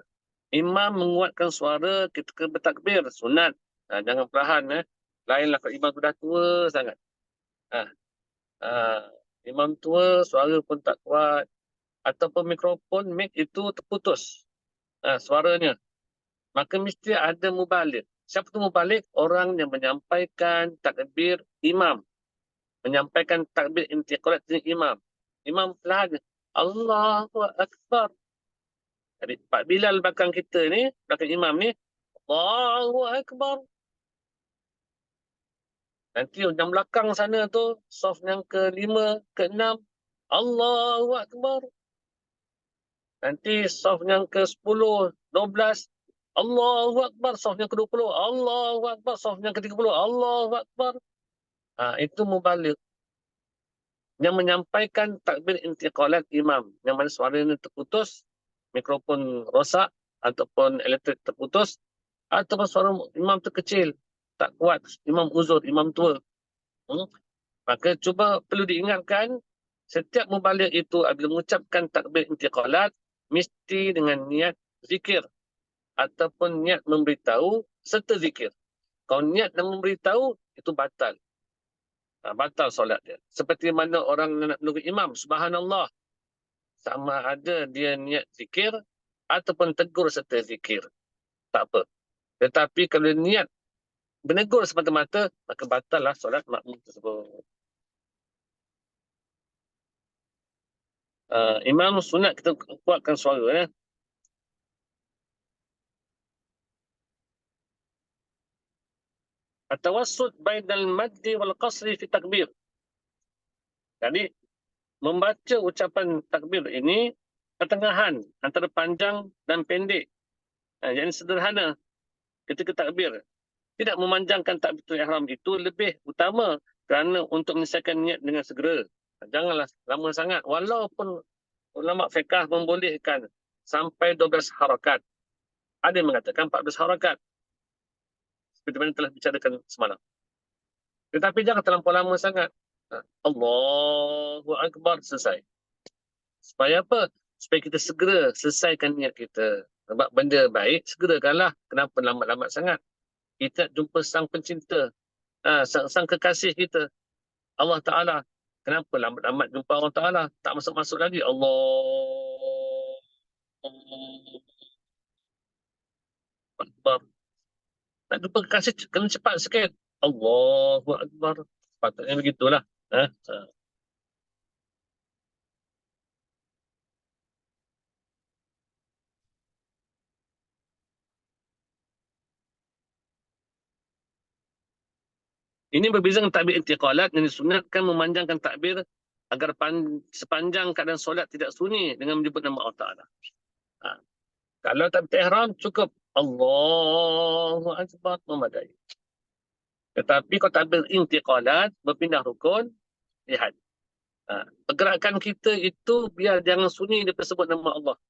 Imam menguatkan suara ketika bertakbir, sunat. Jangan perlahan. Lainlah kalau imam sudah tua sangat. Ha, imam tua, suara pun tak kuat. Ataupun mikrofon, mic itu terputus suaranya. Maka mesti ada mubalik. Siapa tu mubalik? Orang yang menyampaikan takbir imam. Menyampaikan takbir intiqalat imam. Imam perlahan. Allahu Akbar. Jadi Pak Bilal belakang kita ni, belakang imam ni, Allahu Akbar. Nanti yang belakang sana tu, saf yang ke-5, ke-6, Allahu Akbar. Nanti saf yang ke-10, 12, Allahu Akbar. Saf yang ke-20, Allahu Akbar. Saf yang ke-30, Allahu Akbar. Itu mubalik. Yang menyampaikan takbir intiqalat imam. Yang mana suaranya terputus, mikrofon rosak, ataupun elektrik terputus, ataupun suara imam terkecil, tak kuat, imam uzur, imam tua. Maka cuba perlu diingatkan, setiap mubalik itu apabila mengucapkan takbir intiqalat, mesti dengan niat zikir ataupun niat memberitahu serta zikir. Kalau niat dan memberitahu, itu batal. Batal solat dia. Seperti mana orang nak menunggu imam, subhanallah. Sama ada dia niat zikir ataupun tegur serta zikir. Tak apa. Tetapi kalau niat menegur semata-mata, maka batallah solat makmum tersebut. Imam sunat kita kuatkan suara. At-tawassut bainal maddi wal qasri fi takbir. Jadi membaca ucapan takbir ini pertengahan antara panjang dan pendek. Yang sederhana ketika takbir. Tidak memanjangkan takbiratul ihram itu lebih utama kerana untuk menyelesaikan niat dengan segera. Janganlah lama sangat. Walaupun ulama fiqh membolehkan sampai 12 harakat. Ada yang mengatakan 14 harakat. Seperti mana telah bicarakan semalam. Tetapi jangan terlampau lama sangat. Allahu Akbar, selesai. Supaya apa? Supaya kita segera selesaikan niat kita. Sebab benda baik, segerakanlah. Kenapa lambat-lambat sangat? Kita jumpa sang pencinta. Sang kekasih kita. Allah Ta'ala. Kenapa lambat-lambat jumpa Allah Ta'ala? Tak masuk-masuk lagi. Allah Akbar. Nak jumpa kekasih, kena cepat sikit. Allahu Akbar. Patutnya begitulah. Ini berbeza dengan takbir intiqalat yang disunatkan memanjangkan takbir agar sepanjang keadaan solat tidak sunyi dengan menyebut nama Allah Ta'ala. Kalau takbir ihram cukup Allahu Akbar memadai. Tetapi kalau takbir intiqalat berpindah rukun, lihat. Pergerakan kita itu biar jangan sunyi dia sebut nama Allah.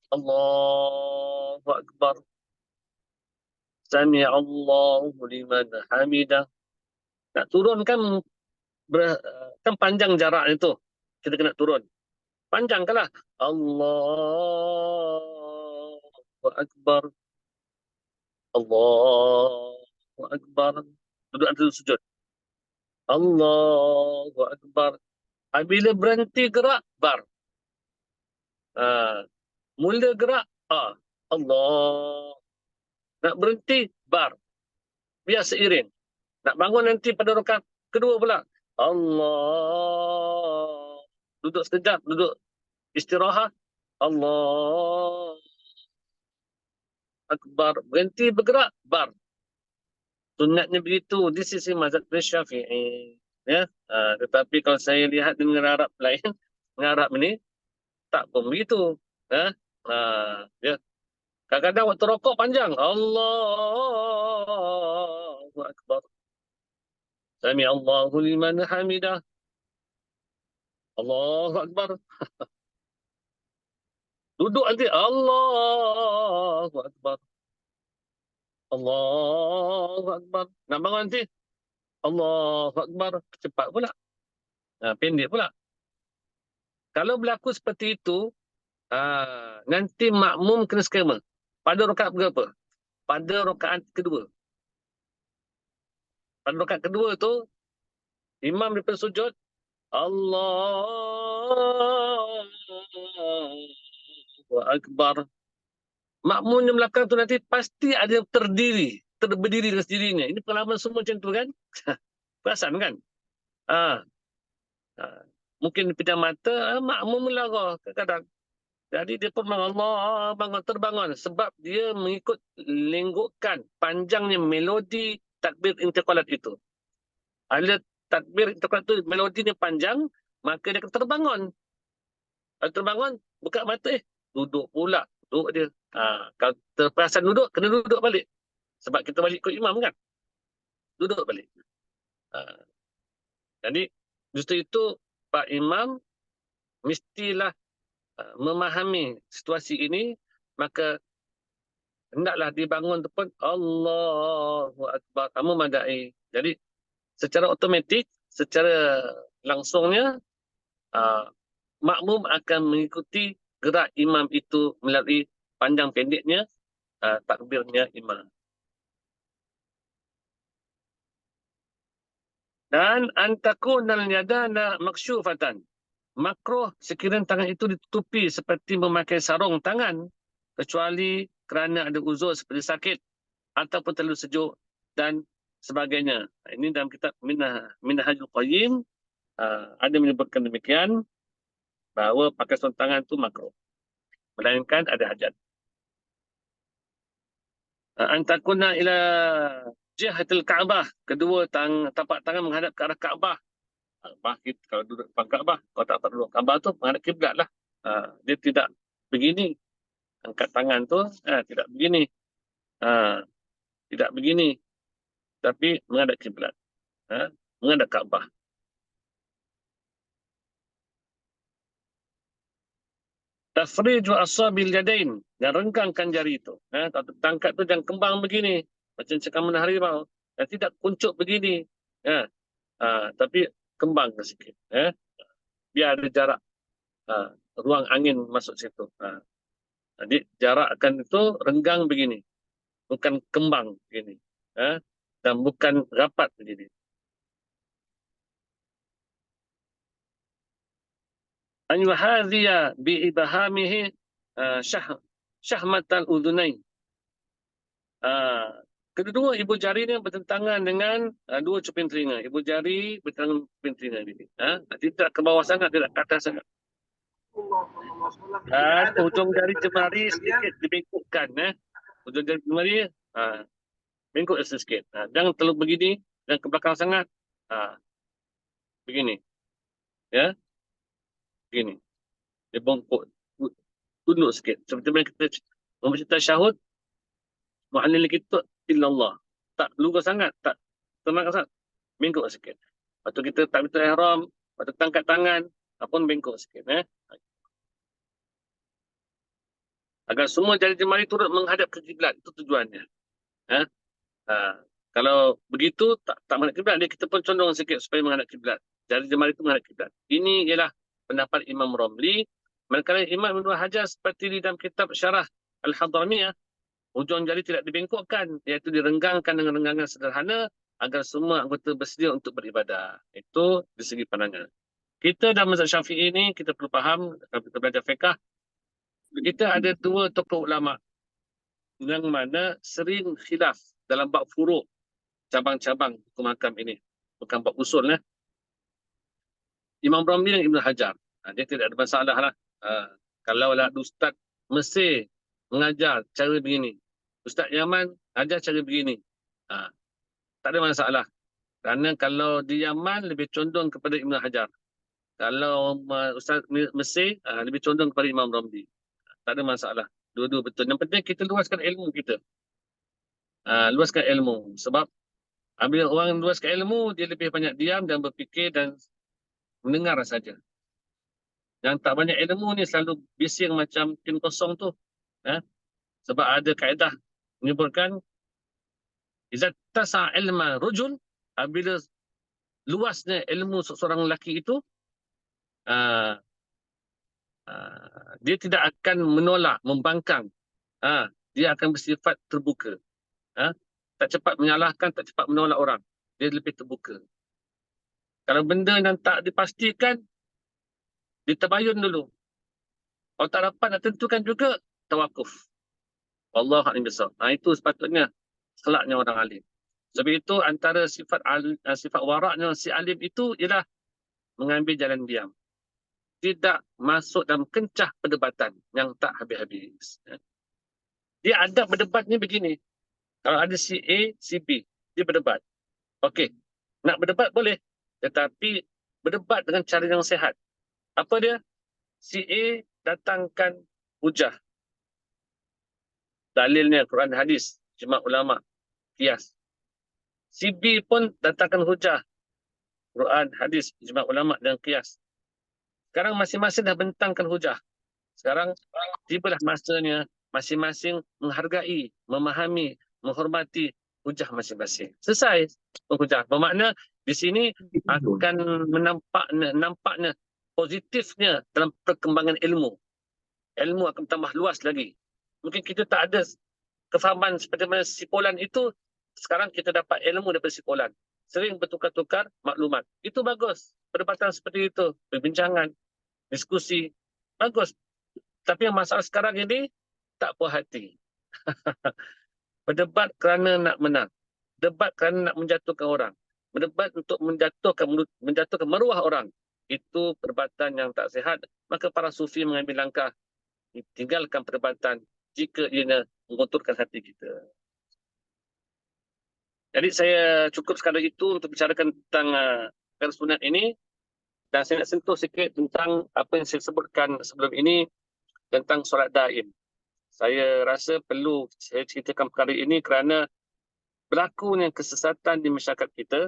Allahu Akbar. Sami'allahu liman hamidah. Nak turun kan panjang jarak itu. Kita kena turun. Panjangkanlah. Allahu Akbar. Allahu Akbar. Duduk antara sujud. Allahu Akbar. Bila berhenti gerak, bar. Mula gerak, Allah. Nak berhenti, bar. Biar seiring. Nak bangun nanti pada rakaat kedua pula. Allah. Duduk sekejap, duduk istirahat. Allah Akbar. Berhenti bergerak, bar. Sunatnya begitu. This is mazhab Syafi'i. Ya. Tetapi kalau saya lihat dengan Arab lain, dengan Arab ini, tak pun begitu. Ya. Kadang-kadang waktu rokok panjang. Allahu Akbar. Sami Allahu liman hamidah. Allahu Akbar. Duduk nanti Allahu Akbar. Allahu Akbar. Nak bangun nanti Allahu Akbar. Cepat pula. Pendek pula. Kalau berlaku seperti itu, nanti makmum kena skema. Pada rakaat berapa? Pada rakaat kedua. Pada rakaat kedua tu, imam daripada sujud, Allahu Akbar. Makmum yang belakang tu nanti pasti ada yang berdiri dengan sendirinya. Ini pengalaman semua macam tu kan? Perasan kan? Ah, mungkin pejam mata, makmum melarang kadang-kadang. Jadi dia pun Allah bangun terbangun sebab dia mengikut lenggukan panjangnya melodi takbir intiqalat itu. Bila takbir intiqalat itu melodinya panjang, maka dia akan terbangun. Kalau terbangun, buka mata, duduk pula. Duduk dia. Kalau terperasan duduk, kena duduk balik. Sebab kita balik ikut imam kan? Duduk balik. Jadi, justru itu Pak Imam mestilah memahami situasi ini, maka hendaklah dibangun tu pun Allahu Akbar, memadai. Jadi, secara otomatik, secara langsungnya, makmum akan mengikuti gerak imam itu melalui panjang pendeknya takbirnya imam. Dan antakunal yadana maksyufatan. Makruh sekiranya tangan itu ditutupi seperti memakai sarung tangan kecuali kerana ada uzur seperti sakit ataupun terlalu sejuk dan sebagainya. Ini dalam kitab Minhajul Qayyim ada menyebutkan demikian, bahawa pakai sarung tangan itu makruh. Melainkan ada hajat. Antakuna ila jihatil Ka'bah. Kedua, tapak tangan menghadap ke arah Ka'bah. Kalau duduk depan Ka'bah, kalau tak duduk Ka'bah tu menghadap kiblat lah. Dia tidak begini. Angkat tangan tu tidak begini. Tidak begini. Tapi menghadap kiblat. Menghadap Ka'bah. Tafriju asabil yadain, dan renggangkan jari itu. Kalau tangkat tu jangan kembang begini, macam cekaman harimau. Dan tidak kuncup begini. Tapi kembang sikit. Biar ada jarak. Ruang angin masuk situ. Jadi jarak akan itu renggang begini. Bukan kembang begini. Dan bukan rapat begini. An yuhadhiya bi'ibahamihi syahmatal udhunain. Kedua, ibu jari ni bertentangan dengan dua cuping telinga. Ibu jari bertentangan dengan cuping telinga ini. Tidak ke bawah sangat, tidak ke atas sangat. Dan ujung jari jemari sedikit dibengkokkan. Ujung jari jemari bengkok sedikit. Jangan terlalu begini dan ke belakang sangat. Begini. Ya. Begini. Dia bengkok. Tunduk sikit. Seperti mana kita membaca tasyahud, mu'allil kita illallah. Tak lugas sangat, tak tenang sangat. Bengkok sikit. Waktu kita takbiratul ihram, waktu tangkat tangan, pun bengkok sikit. Agar semua jari jemari turut menghadap ke kiblat. Itu tujuannya. Kalau begitu, tak menghadap kiblat, kita pun condong sikit supaya menghadap kiblat. Jari jemari itu menghadap kiblat. Ini ialah pendapat Imam Romli. Manakala Imam Ibn Hajar seperti di dalam kitab Syarah Al-Hadramiyah, ujung jari tidak dibengkokkan, iaitu direnggangkan dengan renggangan sederhana agar semua anggota bersedia untuk beribadah. Itu di segi pandangan. Kita dalam mazhab Syafi'i ini, kita perlu faham, kalau kita belajar fiqh, kita ada dua tokoh ulama yang mana sering khilaf dalam bab furuk, cabang-cabang hukum hakam ini. Bukan bab usul. Imam Romli dan Ibn Hajar. Dia tidak ada masalah lah. Kalau ada Ustaz Mesir mengajar cara begini, Ustaz Yaman ajar cara begini, tak ada masalah. Kerana kalau di Yaman lebih condong kepada Ibn Hajar. Kalau Ustaz Mesir lebih condong kepada Imam Romli. Tak ada masalah. Dua-dua betul. Yang penting kita luaskan ilmu kita. Luaskan ilmu. Sebab bila orang luaskan ilmu, dia lebih banyak diam dan berfikir dan mendengar saja. Yang tak banyak ilmu ni selalu bising macam tin kosong tu. Sebab ada kaedah menyebutkan iza tasa ilma rujul, bila luasnya ilmu seorang lelaki itu, uh, dia tidak akan menolak, membangkang. Dia akan bersifat terbuka. Tak cepat menyalahkan, tak cepat menolak orang. Dia lebih terbuka. Kalau benda yang tak dipastikan, ditabayun dulu. Kalau tak dapat nak tentukan juga, tawakuf. Allah alim bisawab. Itu sepatutnya akhlaknya orang alim. Sebab itu antara sifat waraknya si alim itu ialah mengambil jalan diam. Tidak masuk dalam kencah perdebatan yang tak habis-habis. Dia adab berdebat ni begini. Kalau ada si A, si B, dia berdebat. Okey, nak berdebat boleh. Tetapi berdebat dengan cara yang sihat. Apa dia? Si A datangkan hujah. Dalilnya Quran hadis, ijma' ulama, qiyas. Si B pun datangkan hujah. Quran, hadis, ijma' ulama dan qiyas. Sekarang masing-masing dah bentangkan hujah. Sekarang tibalah masanya masing-masing menghargai, memahami, menghormati hujah masing-masing. Selesai hujah. Bermakna di sini akan nampaknya positifnya dalam perkembangan ilmu. Ilmu akan tambah luas lagi. Mungkin kita tak ada kefahaman seperti mana sipolan itu, sekarang kita dapat ilmu daripada sipolan. Sering bertukar-tukar maklumat. Itu bagus. Perdebatan seperti itu, perbincangan, diskusi, bagus. Tapi yang masalah sekarang ini, tak puas hati. Berdebat kerana nak menang. Debat kerana nak menjatuhkan orang. Berdebat untuk menjatuhkan maruah orang. Itu perdebatan yang tak sihat. Maka para sufi mengambil langkah, tinggalkan perdebatan jika ia mengotorkan hati kita. Jadi saya cukup sekadar itu untuk bicarakan tentang perkara sunat ini. Dan saya nak sentuh sikit tentang apa yang saya sebutkan sebelum ini tentang solat daim. Saya rasa perlu saya ceritakan perkara ini kerana berlakunya kesesatan di masyarakat kita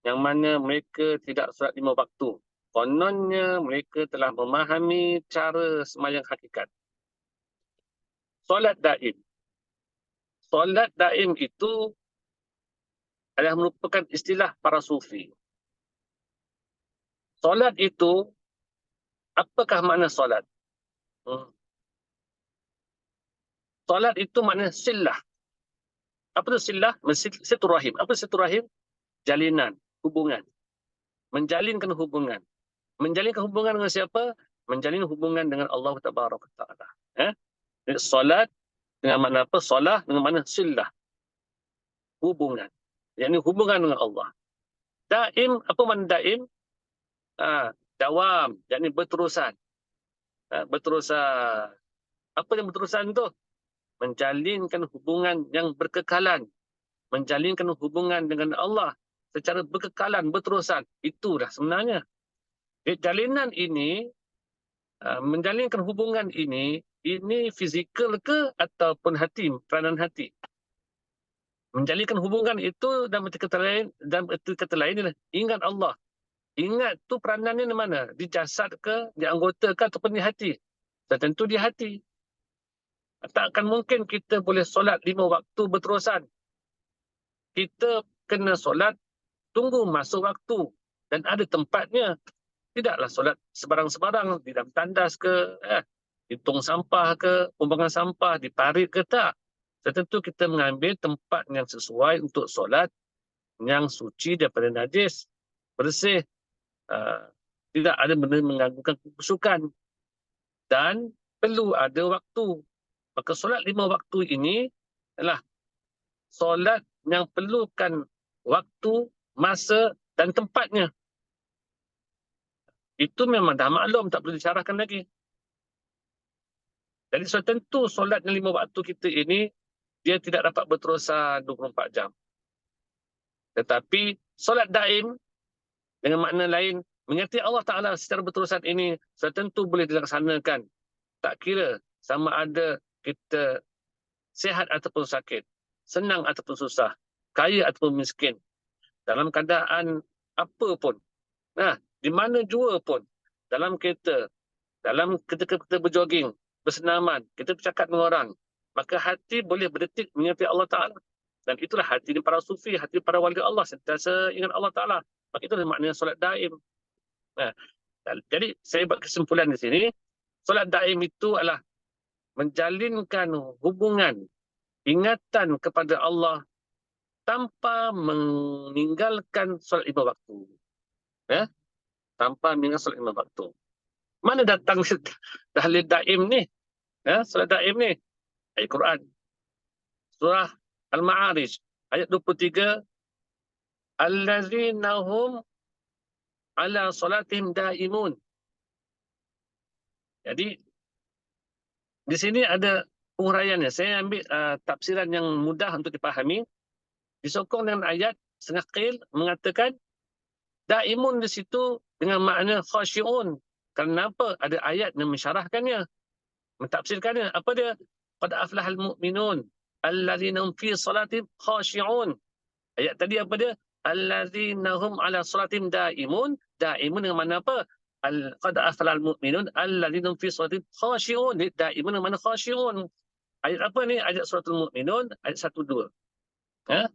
yang mana mereka tidak solat 5 waktu. Kononnya mereka telah memahami cara sembahyang hakikat. Solat daim. Solat daim itu adalah merupakan istilah para sufi. Solat itu, apakah makna solat? Solat itu makna silah. Apa itu silah? Silaturahim. Apa silaturahim? Jalinan, hubungan. Menjalinkan hubungan. Menjalinkan hubungan dengan siapa? Menjalin hubungan dengan Allah Taala. Solat dengan makna apa? Solah dengan makna silah. Hubungan. Yang hubungan dengan Allah. Daim, apa makna daim? Dawam, yakni berterusan. Berterusan. Apa yang berterusan tu? Menjalinkan hubungan yang berkekalan. Menjalinkan hubungan dengan Allah secara berkekalan, berterusan. Itulah sebenarnya. Jalinan ini, menjalinkan hubungan ini fizikal ke ataupun hati, peranan hati. Menjalinkan hubungan itu dalam erti kata lain adalah ingat Allah. Ingat tu peranannya di mana? Di jasad ke, di anggota ke ataupun di hati? Dan tentu di hati. Tak akan mungkin kita boleh solat 5 waktu berterusan. Kita kena solat, tunggu masuk waktu. Dan ada tempatnya. Tidaklah solat sebarang-sebarang, di dalam tandas ke, di tong sampah ke, pembuangan sampah, di parit ke, tak. Tentu kita mengambil tempat yang sesuai untuk solat yang suci daripada najis, bersih, tidak ada benda mengganggukan kesukan. Dan perlu ada waktu. Maka solat 5 waktu ini adalah solat yang perlukan waktu, masa dan tempatnya. Itu memang dah maklum, tak perlu disyarahkan lagi. Jadi tentu solat yang 5 waktu kita ini, dia tidak dapat berterusan 24 jam. Tetapi solat daim, dengan makna lain, mengerti Allah Ta'ala secara berterusan ini, tentu boleh dilaksanakan. Tak kira sama ada kita sihat ataupun sakit, senang ataupun susah, kaya ataupun miskin, dalam keadaan apa pun. Nah, di mana jua pun, dalam kereta, dalam ketika kita berjoging, bersenaman, kita bercakap dengan orang, maka hati boleh berdetik mengingat Allah Ta'ala. Dan itulah hati para sufi, hati para wali Allah, sentiasa ingat Allah Ta'ala. Maka itulah maknanya solat daim. Nah, jadi saya buat kesimpulan di sini, solat daim itu adalah menjalinkan hubungan, ingatan kepada Allah tanpa meninggalkan solat 5 waktu. Ya? Tanpa meninggalkan solat 5 waktu. Mana datang dalil daim ni? Ya, solat daim ni. Ayat Quran. Surah Al-Ma'arij. Ayat 23. Allazina hum ala salatihim daimun. Jadi, di sini ada penguraiannya. Saya ambil tafsiran yang mudah untuk dipahami. Disokong dengan ayat setengah qil mengatakan daimun di situ dengan makna khasyi'un. Kenapa? Ada ayat yang mensyarahkannya, mentafsirkannya. Apa dia? Qad aflahal mu'minun allazina hum fi salatihim khasyi'un. Ayat tadi apa dia? Allazina hum ala salatihim daimun. Daimun dengan makna apa? Qad aflahal mu'minun allazina hum fi salatihim khasyi'un. Daimun dengan makna khasyi'un. Ayat apa ni? Ayat suratul Mu'minun, ayat 1-2. Ya?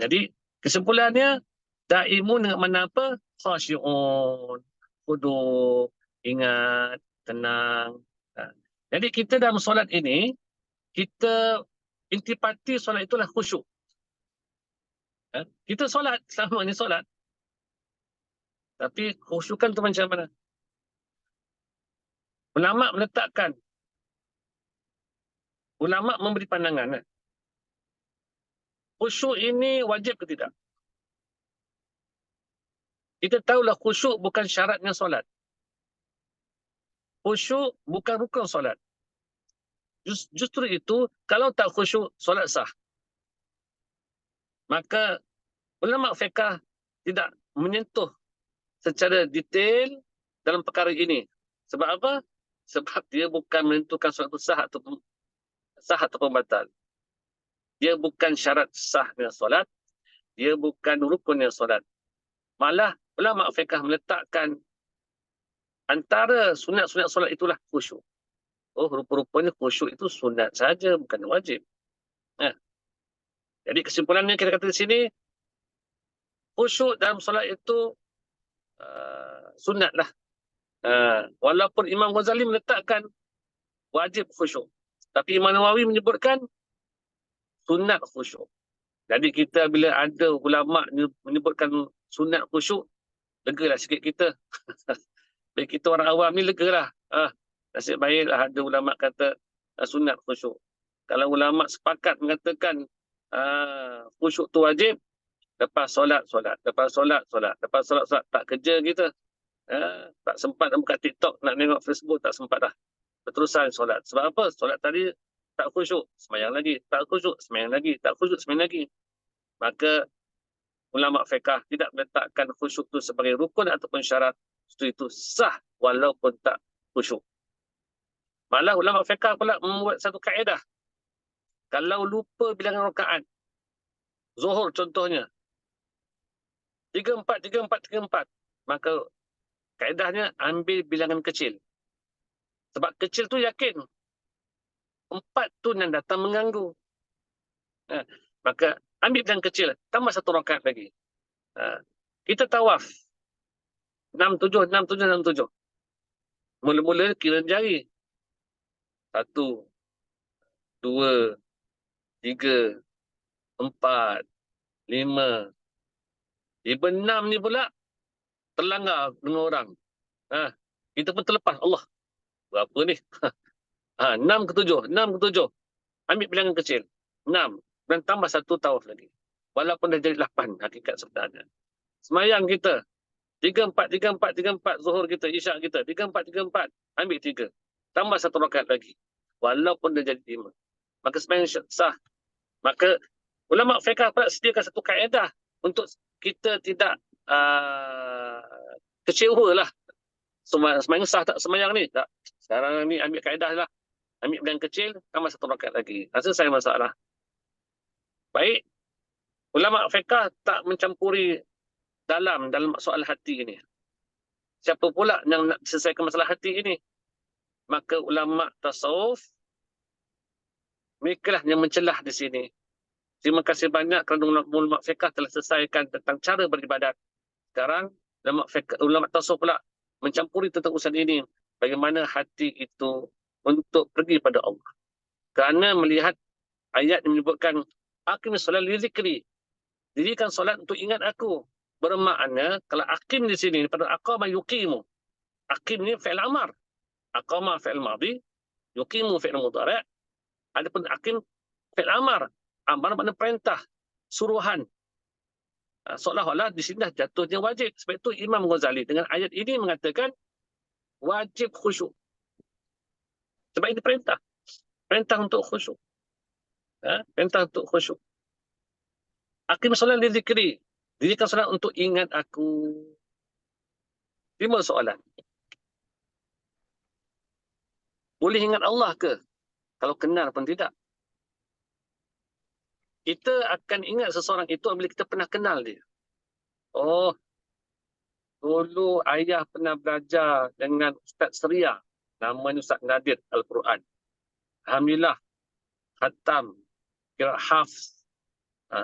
Jadi kesimpulannya, daimun dengan makna apa? Khasyi'un. Kuduk, ingat, tenang. Jadi kita dalam solat ini, kita intipati solat itulah khusyuk. Kita solat, sama ni solat. Tapi khusyukan tu macam mana? Ulama meletakkan, ulama memberi pandangan. Khusyuk ini wajib ke tidak? Kita tahulah khusyuk bukan syaratnya solat. Khusyuk bukan rukun solat. Justru itu, kalau tak khusyuk, solat sah. Maka ulama fiqh tidak menyentuh secara detail dalam perkara ini. Sebab apa? Sebab dia bukan menentukan solat itu sah ataupun batal. Dia bukan syarat sahnya solat. Dia bukan rukunnya solat. Malah ulama fiqh meletakkan antara sunat-sunat solat itulah khusyuk. Oh, rupa-rupanya khusyuk itu sunat saja, bukan wajib. Jadi kesimpulannya kita kata di sini, khusyuk dalam solat itu sunatlah. Walaupun Imam Ghazali meletakkan wajib khusyuk. Tapi Imam Nawawi menyebutkan sunat khusyuk. Jadi kita bila ada ulama menyebutkan sunat khusyuk, legalah sikit kita. Bila kita orang awam ni legalah. Nasib baiklah ada ulama kata sunat khusyuk. Kalau ulama sepakat mengatakan khusyuk tu wajib, lepas solat, solat. Lepas solat, solat. Lepas solat, solat. Tak kerja kita. Tak sempat nak buka TikTok, nak tengok Facebook, tak sempat dah. Berterusan solat. Sebab apa? Solat tadi tak khusyuk, semayang lagi. Tak khusyuk, semayang lagi. Tak khusyuk, semayang lagi. Maka ulama fiqh tidak meletakkan khusyuk itu sebagai rukun ataupun syarat. Itu sah walaupun tak khusyuk. Malah ulama fiqh pula membuat satu kaedah. Kalau lupa bilangan rakaat, Zuhur contohnya, 3-4, 3-4, 3-4, maka kaedahnya ambil bilangan kecil. Sebab kecil tu yakin 4 tu yang datang mengganggu. Maka ambil bilangan kecil, tambah 1 rakaat lagi. Kita tawaf 6-7, 6-7, 6-7. Mula-mula kira jari. 1, 2, 3, 4, 5. Tiba 6 ni pula terlanggar dengan orang. Kita pun terlepas. Allah, berapa ni? 6 ke 7, 6 ke 7. Ambil bilangan kecil. 6. Dan tambah 1 tawaf lagi. Walaupun dah jadi 8 hakikat sebenarnya. Semayang kita. 3-4, 3-4, 3-4. Zuhur kita, isyak kita. 3-4, 3-4. Ambil 3. Tambah 1 rakaat lagi. Walaupun dah jadi 5. Maka semayang sah. Maka ulama fiqh pula sediakan satu kaedah untuk kita tidak kecewa lah. Semayang sah tak semayang ni? Tak. Sekarang ni ambil kaedah lah. ambil yang kecil, tambah 1 rakaat lagi. Selesai masalah. Baik, ulama fiqh tak mencampuri dalam soal hati ini. Siapa pula yang nak selesaikan masalah hati ini? Maka ulama tasawuf, mereka lah yang mencelah di sini. Terima kasih banyak kerana ulama fiqh telah selesaikan tentang cara beribadat. Sekarang ulama tasawuf pula mencampuri tentang urusan ini. Bagaimana hati itu untuk pergi pada Allah. Kerana melihat ayat yang menyebutkan aqimis solat li zikri. Dirikan solat untuk ingat aku. Bermakna kalau aqim di sini pada aqama yuqimu. Aqim ni fi'il amar. Aqama fi'il madhi, yuqimu fi'il mudhari'. Adapun aqim fi'il amar. Amar makna perintah, suruhan. Seolah-olah di sini dah jatuhnya wajib. Sebab itu Imam Ghazali dengan ayat ini mengatakan wajib khusyuk. Sebab ini perintah. Perintah untuk khusyuk. Perintah untuk khusyuk. Aqim solat li zikri. Dirikan solat untuk ingat aku. 5 soalan. Boleh ingat Allah ke? Kalau kenal pun tidak. Kita akan ingat seseorang itu bila kita pernah kenal dia. Oh, dulu ayah pernah belajar dengan Ustaz Seria. Namanya Ustaz Nadir Al-Quran. Alhamdulillah, khatam, kira hafz,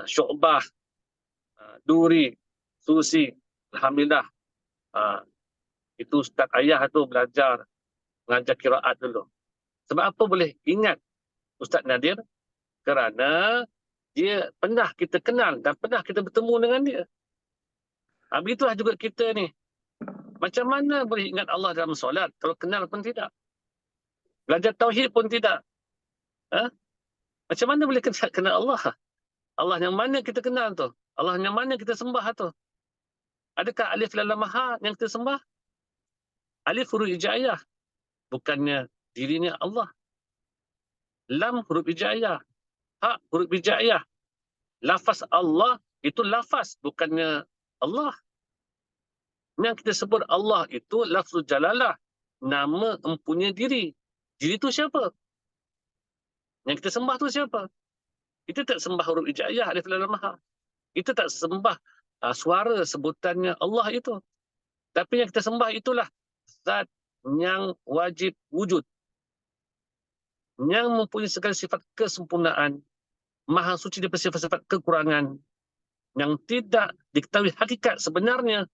syu'bah, duri, susi. Alhamdulillah. Itu Ustaz ayah tu belajar mengajar kiraat dulu. Sebab apa boleh ingat Ustaz Nadir? Kerana dia pernah kita kenal dan pernah kita bertemu dengan dia. Begitulah juga kita ni. Macam mana boleh ingat Allah dalam solat kalau kenal pun tidak? Belajar tauhid pun tidak. Macam mana boleh kenal Allah? Allah yang mana kita kenal tu? Allah yang mana kita sembah tu? Adakah alif lam ha yang kita sembah? Alif huruf hijaiyah. Bukannya dirinya Allah. Lam huruf hijaiyah. Ha huruf hijaiyah. Lafaz Allah itu lafaz, bukannya Allah. Yang kita sebut Allah itu lafzul jalalah. Nama mempunyai diri. Diri itu siapa? Yang kita sembah tu siapa? Kita tak sembah huruf hijaiyah, alif lam ha. Kita tak sembah suara sebutannya Allah itu. Tapi yang kita sembah itulah zat yang wajib wujud. Yang mempunyai segala sifat kesempurnaan. Maha suci daripada sifat-sifat kekurangan. Yang tidak diketahui hakikat sebenarnya.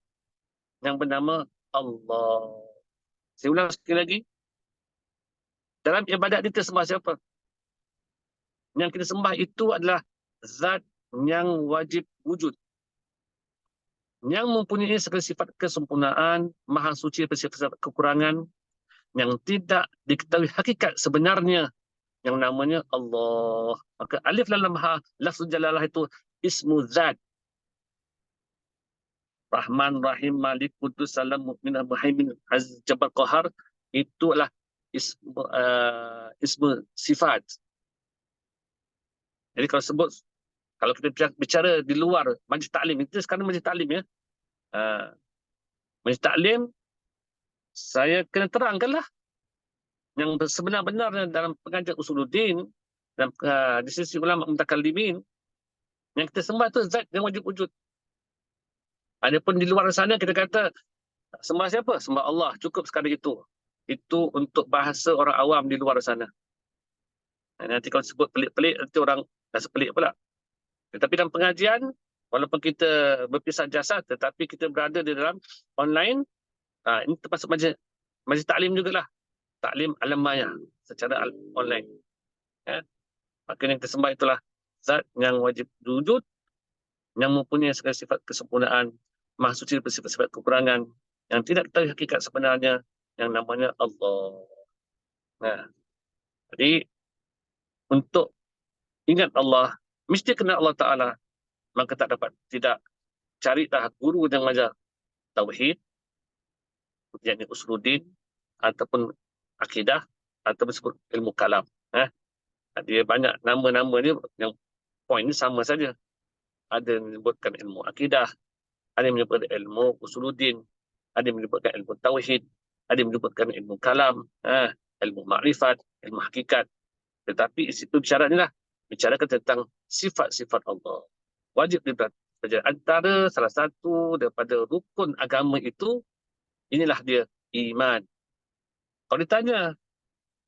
Yang bernama Allah. Saya ulang sekali lagi. Dalam ibadat kita sembah siapa? Yang kita sembah itu adalah zat yang wajib wujud. Yang mempunyai segala sifat kesempurnaan, maha suci daripada sifat kekurangan, yang tidak diketahui hakikat sebenarnya, yang namanya Allah. Maka alif lam ha, lafzul jalalah itu ismu zat. Rahman, Rahim, Malik, Qudus, Salam, Mu'min, Muhaimin, Aziz, Jabbar, Qahar, itulah ismu sifat. Jadi kalau kita bicara di luar majlis taklim, itu sekarang majlis taklim ya. Majlis taklim, saya kena terangkanlah yang sebenar-benarnya dalam pengajian usuluddin dan di sisi ulama mutakallimin, yang kita sembah itu zat yang wajib wujud. Adapun di luar sana kita kata sembah siapa? Sembah Allah, cukup sekadar itu. Itu untuk bahasa orang awam di luar sana. Nanti kalau sebut pelik-pelik, nanti orang rasa pelik pula. Tetapi dalam pengajian, walaupun kita berpisah jasad, tetapi kita berada di dalam online, ini termasuk majlis taklim jugalah. Taklim alam maya secara online. Maka yang kita sembah itulah zat yang wajib wujud, yang mempunyai segala sifat kesempurnaan, maha suci daripada sifat-sifat kekurangan, yang tidak tahu hakikat sebenarnya, yang namanya Allah. Jadi untuk ingat Allah, mesti kenal Allah Ta'ala. Maka tidak carilah guru yang mengajar tauhid, yakni usuluddin, ataupun akidah, ataupun sebut ilmu kalam. Dia banyak nama-nama ni, yang poin ni sama saja. Ada yang menyebutkan ilmu akidah, ada yang menyebutkan ilmu usuluddin, ada yang menyebutkan ilmu tauhid, ada yang menyebutkan ilmu kalam, ilmu makrifat, ilmu hakikat. Tetapi isi pembicaraannya bicarakan tentang sifat-sifat Allah. Wajib dipelajari. Antara salah satu daripada rukun agama itu, inilah dia iman. Kalau ditanya,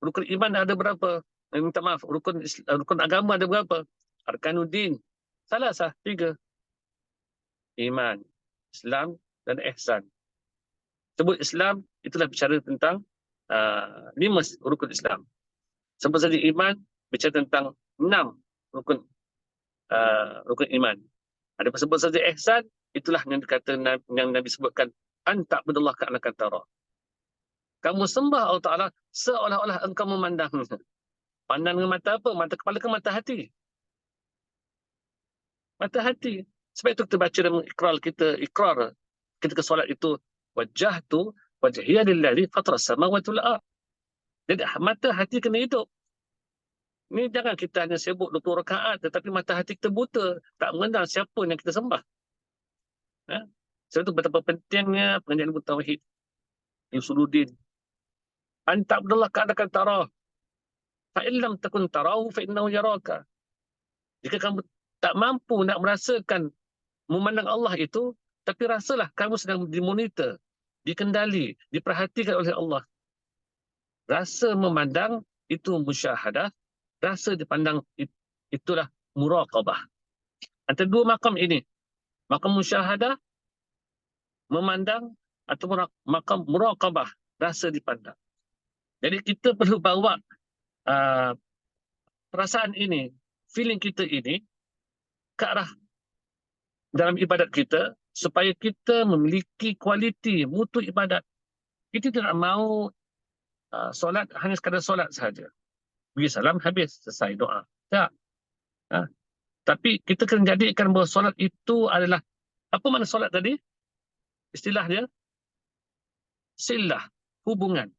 rukun iman ada berapa? Minta maaf, rukun agama ada berapa? Arkanuddin. Salah sah, 3. Iman, Islam dan ihsan. Sebut Islam, itulah bicara tentang 5 rukun Islam. Sebut saja iman, bicara tentang 6 rukun rukun iman. Ada sebut saja ihsan, itulah yang dikata yang Nabi sebutkan, anta abdullah ka'annaka tara. Kamu sembah Allah Ta'ala seolah-olah engkau memandang. Pandang dengan mata apa? Mata kepala ke mata hati? Mata hati. Sebab itu kita baca dalam ikrar kita ke solat itu, wajjahtu wajhiya lillazi fatara samawati wal ardh. Jadi mata hati kena hidup. Ni jangan kita hanya sibuk 20 rakaat tetapi mata hati kita buta, tak mengenal siapa yang kita sembah. Sebab itu betapa pentingnya pengajian ilmu tauhid. Usuluddin. Anta abdullah ka'annaka tara. Fa in lam takun tarahu fa innahu yaraka. Jika kamu tak mampu nak merasakan memandang Allah itu, tapi rasalah kamu sedang dimonitor, dikendali, diperhatikan oleh Allah. Rasa memandang itu musyahadah, rasa dipandang itulah muraqabah. Antara 2 makam ini, makam musyahadah, memandang, atau makam muraqabah, rasa dipandang. Jadi kita perlu bawa perasaan ini, feeling kita ini ke arah dalam ibadat kita, supaya kita memiliki kualiti mutu ibadat. Kita tidak mahu solat hanya sekadar solat sahaja. Bagi salam, habis, selesai doa. Tak. Tapi kita kena jadikan bahawa solat itu adalah, apa makna solat tadi? Istilahnya, silah, hubungan.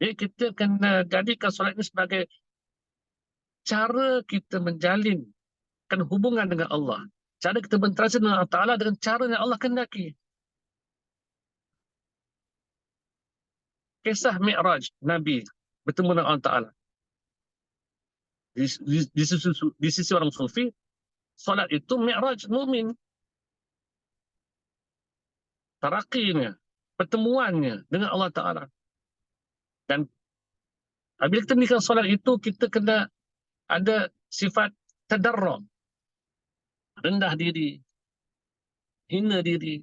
Jadi kita kena jadikan solat ini sebagai cara kita menjalinkan hubungan dengan Allah. Cara kita berinteraksi dengan Allah Ta'ala dengan cara yang Allah kehendaki. Kisah Mi'raj Nabi bertemu dengan Allah Ta'ala. Di sisi orang sufi, solat itu Mi'raj mu'min. Taraqinya, pertemuannya dengan Allah Ta'ala. Dan bila kita melihat solat itu, kita kena ada sifat tadarrub, rendah diri, hina diri,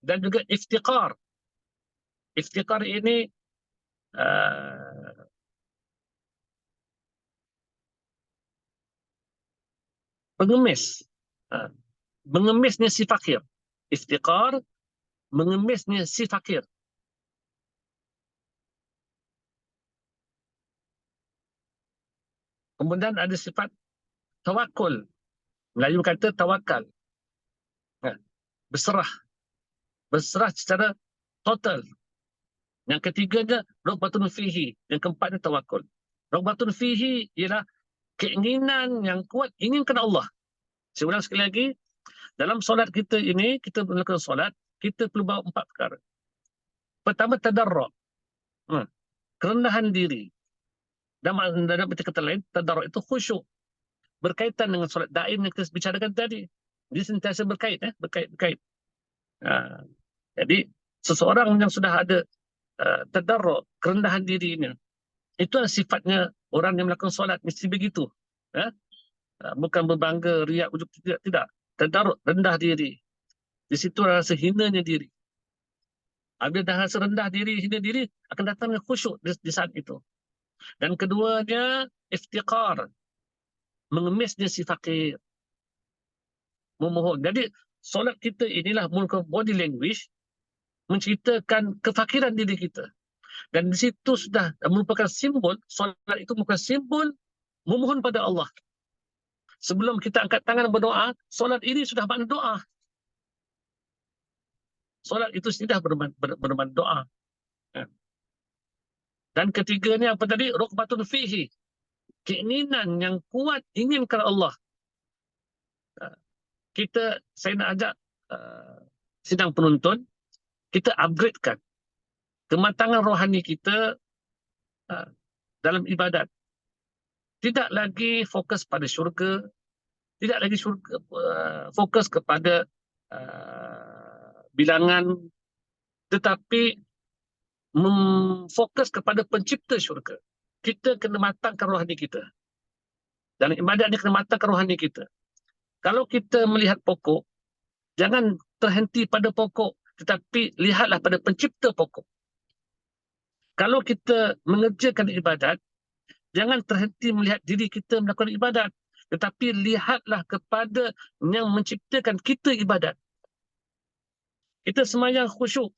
dan juga iftiqar. Iftiqar ini pengemis. Mengemisnya si fakir. Iftiqar, mengemisnya si fakir. Kemudian ada sifat tawakul. Melayu kata tawakal. Berserah. Berserah secara total. Yang ketiganya, ragbatun fihi. Yang keempatnya tawakul. Ragbatun fihi ialah keinginan yang kuat, inginkan Allah. Saya ulang sekali lagi, dalam solat kita ini, kita melakukan solat, kita perlu bawa 4 perkara. Pertama, tadarruk. Kerendahan diri. Dan dalam kata lain, tadarruk itu khusyuk. Berkaitan dengan solat daim yang kita bicarakan tadi. Dia sentiasa berkait. Jadi, seseorang yang sudah ada tadarruk, kerendahan dirinya, itu adalah sifatnya orang yang melakukan solat, mesti begitu. Bukan berbangga, riak, ujuk, tidak. Tadarruk, rendah diri. Di situ rasa hinanya diri. Apabila dah rasa rendah diri, hina diri, akan datang khusyuk di saat itu. Dan keduanya, iftiqar. Mengemisnya si fakir. Memohon. Jadi, solat kita inilah merupakan body language, menceritakan kefakiran diri kita. Dan di situ sudah merupakan simbol, solat itu merupakan simbol memohon pada Allah. Sebelum kita angkat tangan berdoa, solat ini sudah makna doa. Solat itu sudah bermakna doa. Dan ketiganya apa tadi? Raqbatun fihi. Keinginan yang kuat inginkan Allah. Saya nak ajak sidang penonton, kita upgradekan kematangan rohani kita dalam ibadat. Tidak lagi fokus pada syurga, tidak lagi fokus kepada bilangan, tetapi memfokus kepada pencipta syurga. Kita kena matangkan rohani kita. Dalam ibadat ni kena matangkan rohani kita. Kalau kita melihat pokok, jangan terhenti pada pokok, tetapi lihatlah pada pencipta pokok. Kalau kita mengerjakan ibadat, jangan terhenti melihat diri kita melakukan ibadat, tetapi lihatlah kepada yang menciptakan kita ibadat. Kita semayang khusyuk.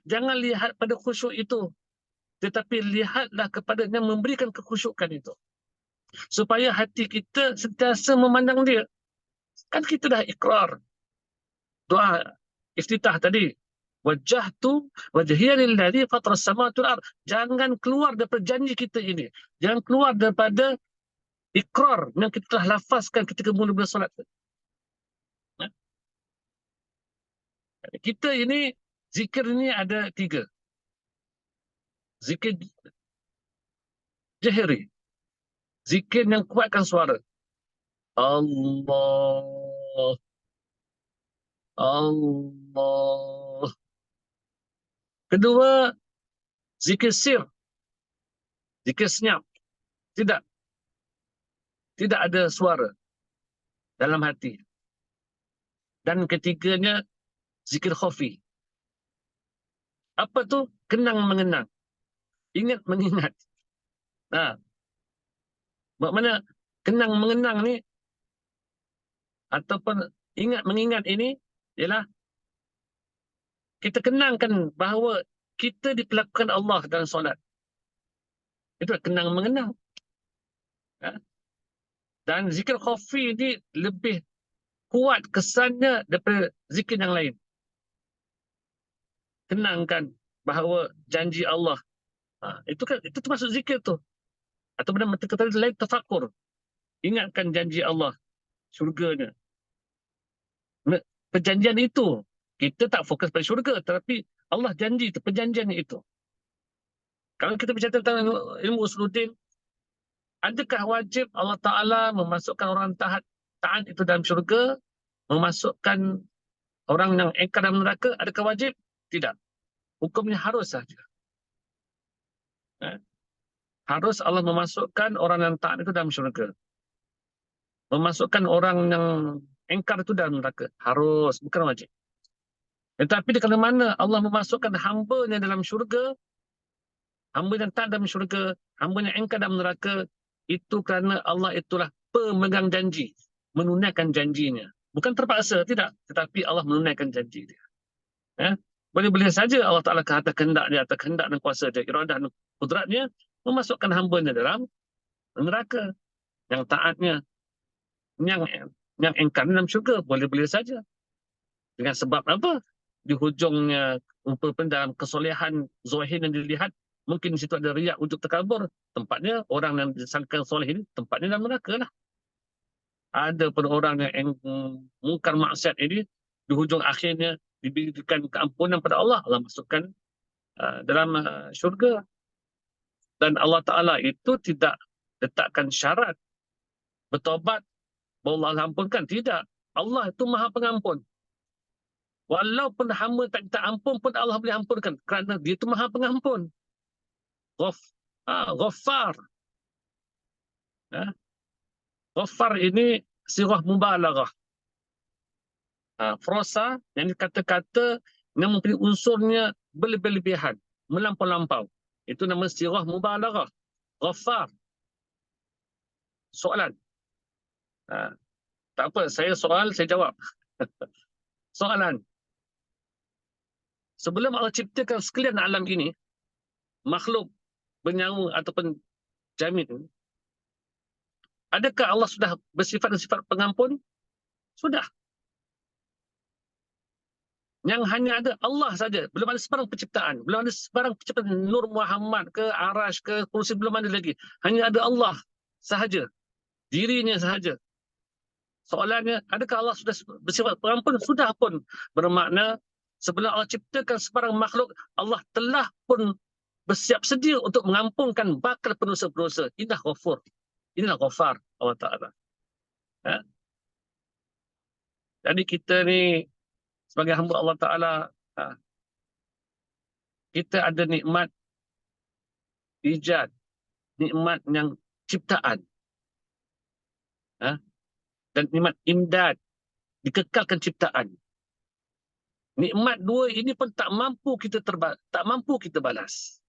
Jangan lihat pada khusyuk itu, tetapi lihatlah kepada yang memberikan kekhusyukan itu. Supaya hati kita sentiasa memandang dia. Kan kita dah ikrar. Doa iftitah tadi. Wajjahtu wajhiya lilladzi fatara as-samawati wal ard. Jangan keluar daripada janji kita ini. Jangan keluar daripada ikrar yang kita telah lafazkan ketika mula-mula solat. Kita ini, zikir ini ada 3. Zikir jahri. Zikir yang kuatkan suara. Allah. Allah. Kedua, zikir sir. Zikir senyap. Tidak ada suara dalam hati. Dan ketiganya, zikir khafi. Apa tu? Kenang mengenang. Ingat mengingat. Maknanya kenang mengenang ni ataupun ingat mengingat ini ialah kita kenangkan bahawa kita diperlakukan Allah dalam solat. Itu kenang mengenang. Dan zikir khafi ni lebih kuat kesannya daripada zikir yang lain. Kenangkan bahawa janji Allah. Itu termasuk zikir tu. Atau benda kata lain, tafakur. Ingatkan janji Allah, syurganya. Perjanjian itu, kita tak fokus pada syurga, tetapi Allah janji itu, perjanjian itu. Kalau kita bicara tentang ilmu usuluddin, adakah wajib Allah Ta'ala memasukkan orang taat itu dalam syurga, memasukkan orang yang engkar dalam neraka, adakah wajib? Tidak. Hukumnya harus saja. Harus Allah memasukkan orang yang taat itu dalam syurga. Memasukkan orang yang engkar itu dalam neraka. Harus, bukan wajib. Tetapi di mana Allah memasukkan hamba-Nya dalam syurga, hamba yang taat dalam syurga, hamba yang engkar dalam neraka, itu kerana Allah itulah pemegang janji, menunaikan janjinya. Bukan terpaksa, tidak. Tetapi Allah menunaikan janji dia. Boleh-boleh saja Allah Ta'ala kata kehendak dia, atau kehendak dan kuasa dia, iradah dan kudratnya, memasukkan hamba-Nya dalam neraka. Yang taatnya, yang engkar dalam syurga, boleh-boleh saja. Dengan sebab apa? Di hujungnya, dalam kesolehan zahir yang dilihat, mungkin di situ ada riak untuk terkabur. Tempatnya, orang yang disangka soleh ini, tempatnya dalam neraka lah. Ada pun orang yang mungkar maksiat ini, di hujung akhirnya, diberikan keampunan pada Allah, Allah masukkan dalam syurga. Dan Allah Ta'ala itu tidak letakkan syarat bertobat bahawa Allah ampunkan. Tidak. Allah itu maha pengampun. Walaupun hamba tak minta ampun pun Allah boleh ampunkan. Kerana dia itu maha pengampun. Ghaffar. Ghaffar ini sirah mubalaghah. Frosa yang kata-kata yang mempunyai unsurnya berlebih-lebihan, melampau-lampau. Itu nama sirah mubalaghah. Ghaffar. Soalan. Tak apa, saya soal, saya jawab. Soalan. Sebelum Allah ciptakan sekalian alam ini, makhluk bernyawa ataupun jamid, adakah Allah sudah bersifat dan sifat pengampun? Sudah. Yang hanya ada Allah saja. Belum ada sebarang penciptaan. Belum ada sebarang penciptaan Nur Muhammad ke Arash ke Kursi, belum ada lagi. Hanya ada Allah sahaja. Dirinya sahaja. Soalannya, adakah Allah sudah bersifat pengampun? Sudah pun. Bermakna sebelum Allah ciptakan sebarang makhluk, Allah telah pun bersiap sedia untuk mengampunkan bakal pendosa-pendosa. Inilah Ghafur. Inilah Ghafar Allah Ta'ala. Ya. Jadi kita ni sebagai hamba Allah Ta'ala, kita ada nikmat ijad, nikmat yang ciptaan, dan nikmat imdad, dikekalkan ciptaan. Nikmat dua ini pun tak mampu kita balas.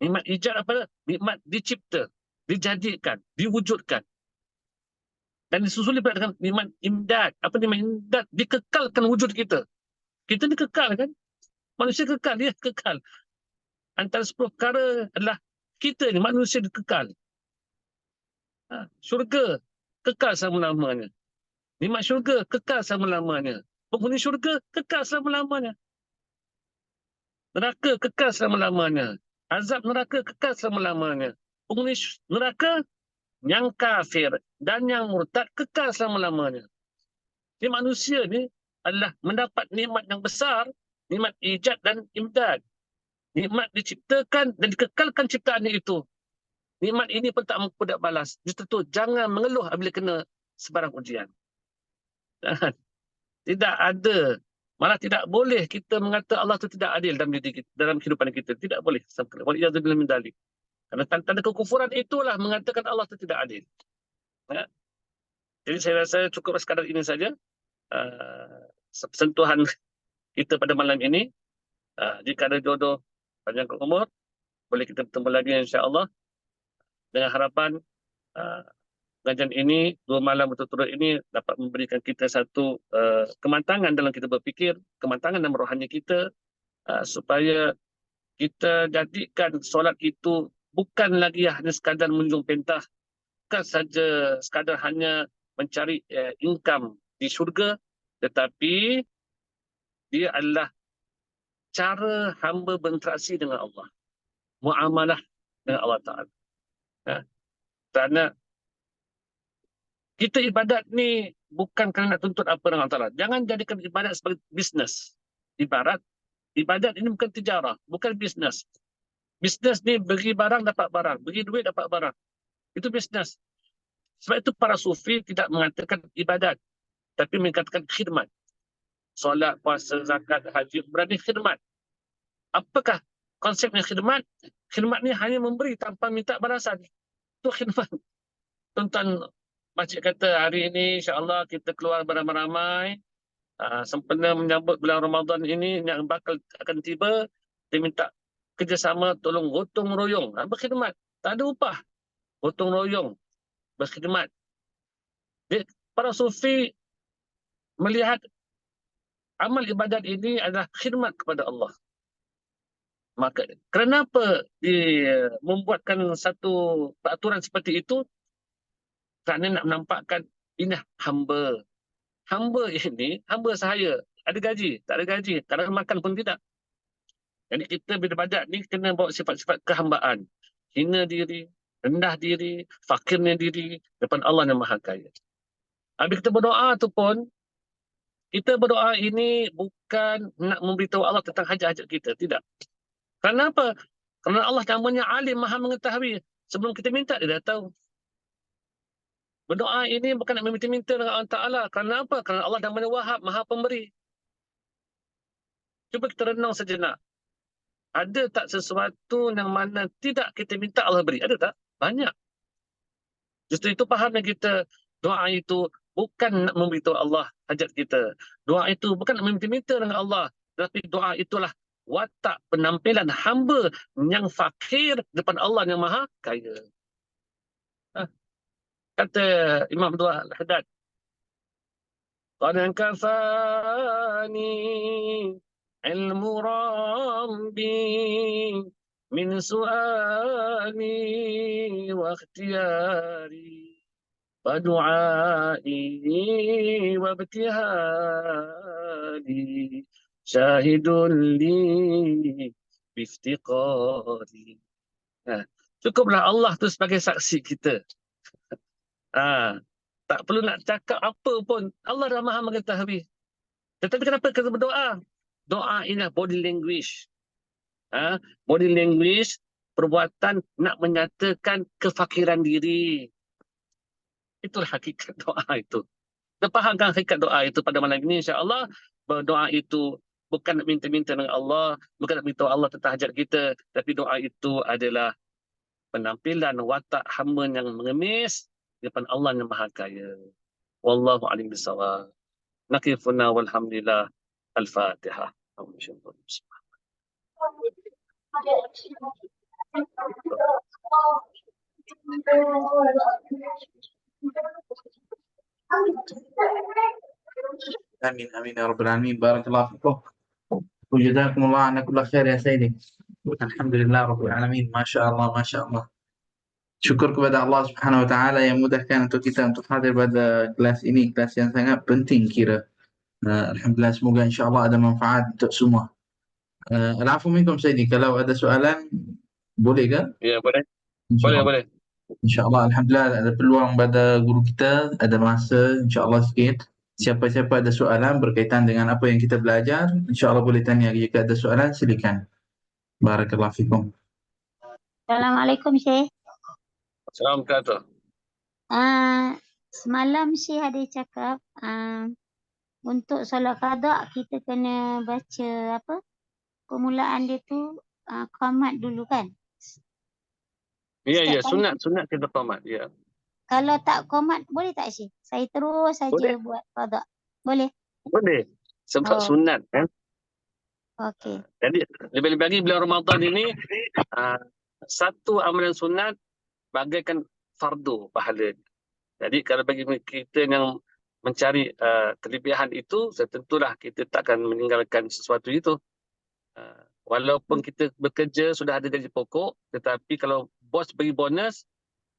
Nikmat ijad apa? Nikmat dicipta, dijadikan, diwujudkan. Dan disusuli pula dengan nikmat imdad. Apa nikmat imdad? Dikekalkan wujud kita. Kita ni kekal kan? Manusia kekal, dia kekal. Antara 10 perkara adalah kita ni manusia kekal. Syurga kekal selama-lamanya. Nikmat syurga kekal selama-lamanya. Penghuni syurga kekal selama-lamanya. Neraka kekal selama-lamanya. Azab neraka kekal selama-lamanya. Penghuni neraka yang kafir dan yang murtad kekal selama-lamanya. Jadi manusia ni adalah mendapat nikmat yang besar, nikmat ijad dan imdad. Nikmat diciptakan dan dikekalkan ciptaan itu. Nikmat ini pun tak mampu nak balas. Justru tu jangan mengeluh apabila kena sebarang ujian. Jangan. Tidak ada, malah tidak boleh kita mengata Allah itu tidak adil dalam diri kita, dalam kehidupan kita. Tidak boleh. Waliyadzubillah min dzalik. Karena tanda kekufuran itulah mengatakan Allah itu tidak adil. Ya. Jadi saya rasa cukup sekadar ini saja sentuhan kita pada malam ini. Jika ada jodoh panjang umur, boleh kita bertemu lagi insya-Allah, dengan harapan pengajian ini 2 malam berturut-turut ini dapat memberikan kita satu kematangan dalam kita berfikir, kematangan dalam rohani kita, supaya kita jadikan solat itu bukan lagi hanya sekadar menjunjung pentah, bukan saja sekadar hanya mencari income di syurga, tetapi dia adalah cara hamba berinteraksi dengan Allah, muamalah dengan Allah Ta'ala. Kerana kita ibadat ni bukan kerana nak tuntut apa dengan Allah Ta'ala. Jangan jadikan ibadat sebagai bisnes. Ibadat ini bukan tijarah, bukan bisnes. Bisnes ni bagi barang dapat barang, bagi duit dapat barang. Itu bisnes. Sebab itu para sufi tidak mengatakan ibadat, tapi mengatakan khidmat. Solat, puasa, zakat, haji, berani khidmat. Apakah konsepnya khidmat? Khidmat ni hanya memberi tanpa minta balasan. Itu khidmat. Tuan-tuan masjid kata hari ini insya-Allah kita keluar beramai-ramai sempena menyambut bulan Ramadan ini yang bakal akan tiba, dia minta kerjasama, tolong gotong royong, berkhidmat. Tak ada upah. Gotong royong, berkhidmat. Para sufi melihat amal ibadat ini adalah khidmat kepada Allah. Maka kenapa dia membuatkan satu peraturan seperti itu? Kerana nak menampakkan ini hamba. Hamba ini, hamba saya. Ada gaji, tak ada gaji. Tak ada makan pun tidak. Jadi kita beribadat ni kena bawa sifat-sifat kehambaan. Hina diri, rendah diri, fakirnya diri depan Allah yang Maha Kaya. Habis kita berdoa tu pun, kita berdoa ini bukan nak memberitahu Allah tentang hajat-hajat kita. Tidak. Kerana apa? Kerana Allah namanya alim, Maha mengetahui. Sebelum kita minta, dia dah tahu. Berdoa ini bukan nak meminta-minta dengan Allah Ta'ala. Kerana apa? Kerana Allah namanya Wahab, Maha Pemberi. Cuba kita renung sejenak. Ada tak sesuatu yang mana tidak kita minta Allah beri? Ada tak? Banyak. Justru itu fahamnya kita. Doa itu bukan nak memberitahu Allah hajat kita. Doa itu bukan nak meminta-minta dengan Allah. Tetapi doa itulah watak penampilan hamba yang fakir depan Allah yang Maha Kaya. Kata Imam Abdul Haddad, qad kafani ilmu rabbi min su'ali wa ikhtiyari wa du'ai wa ibtihali syahidun li biftiqari. Cukuplah Allah tu sebagai saksi kita. Tak perlu nak cakap apa pun. Allah dah Maha mengetahui. Tetapi kenapa kita berdoa? Doa ini body language. Body language, perbuatan nak menyatakan kefakiran diri. Itulah hakikat doa itu. Kita fahamkan hakikat doa itu pada malam ini, insya-Allah. Doa itu bukan nak minta-minta dengan Allah, bukan nak minta Allah tentang hajat kita, tapi doa itu adalah penampilan watak hamba yang mengemis di depan Allah yang Maha Kaya. Wallahu a'lam bishawab. Nakifuna walhamdulillah. Al-Fatihah. Amin amin ya rabbal alamin. Barakallahu fikum. Wajazakumullah ala kulli khair ya Sayyidi. Alhamdulillah rabbil alamin. Masya Allah, Masya Allah. Syukur kepada Allah Subhanahu wa taala yang mudahkan untuk kita untuk hadir pada kelas ini, kelas yang sangat penting kira. Alhamdulillah, semoga insya-Allah ada manfaat untuk semua. Al-afu minkum Sayyidi, kalau ada soalan boleh ke? Ya, boleh. InsyaAllah. Boleh. InsyaAllah, alhamdulillah ada peluang pada guru kita, ada masa insyaAllah sikit. Siapa-siapa ada soalan berkaitan dengan apa yang kita belajar, insyaAllah boleh tanya. Jika ada soalan, silakan. Barakallahu fikum. Assalamualaikum Syekh. Assalamualaikum. Semalam Syekh ada cakap untuk solat qada kita kena baca apa? Permulaan dia tu qamat dulu kan? Ya, Setiap kali sunat kita qamat, ya. kalau tak qamat boleh tak Syekh? Saya terus saja Boleh. buat qada. Boleh? Boleh. Sebab Oh. sunat kan. Okey. Jadi lebih-lebih lagi bulan Ramadan ini satu amalan sunat bagaikan fardu pahala. Jadi kalau bagi kita yang mencari kelebihan itu, tentulah kita takkan meninggalkan sesuatu itu. Walaupun kita bekerja sudah ada gaji pokok, tetapi kalau bos bagi bonus,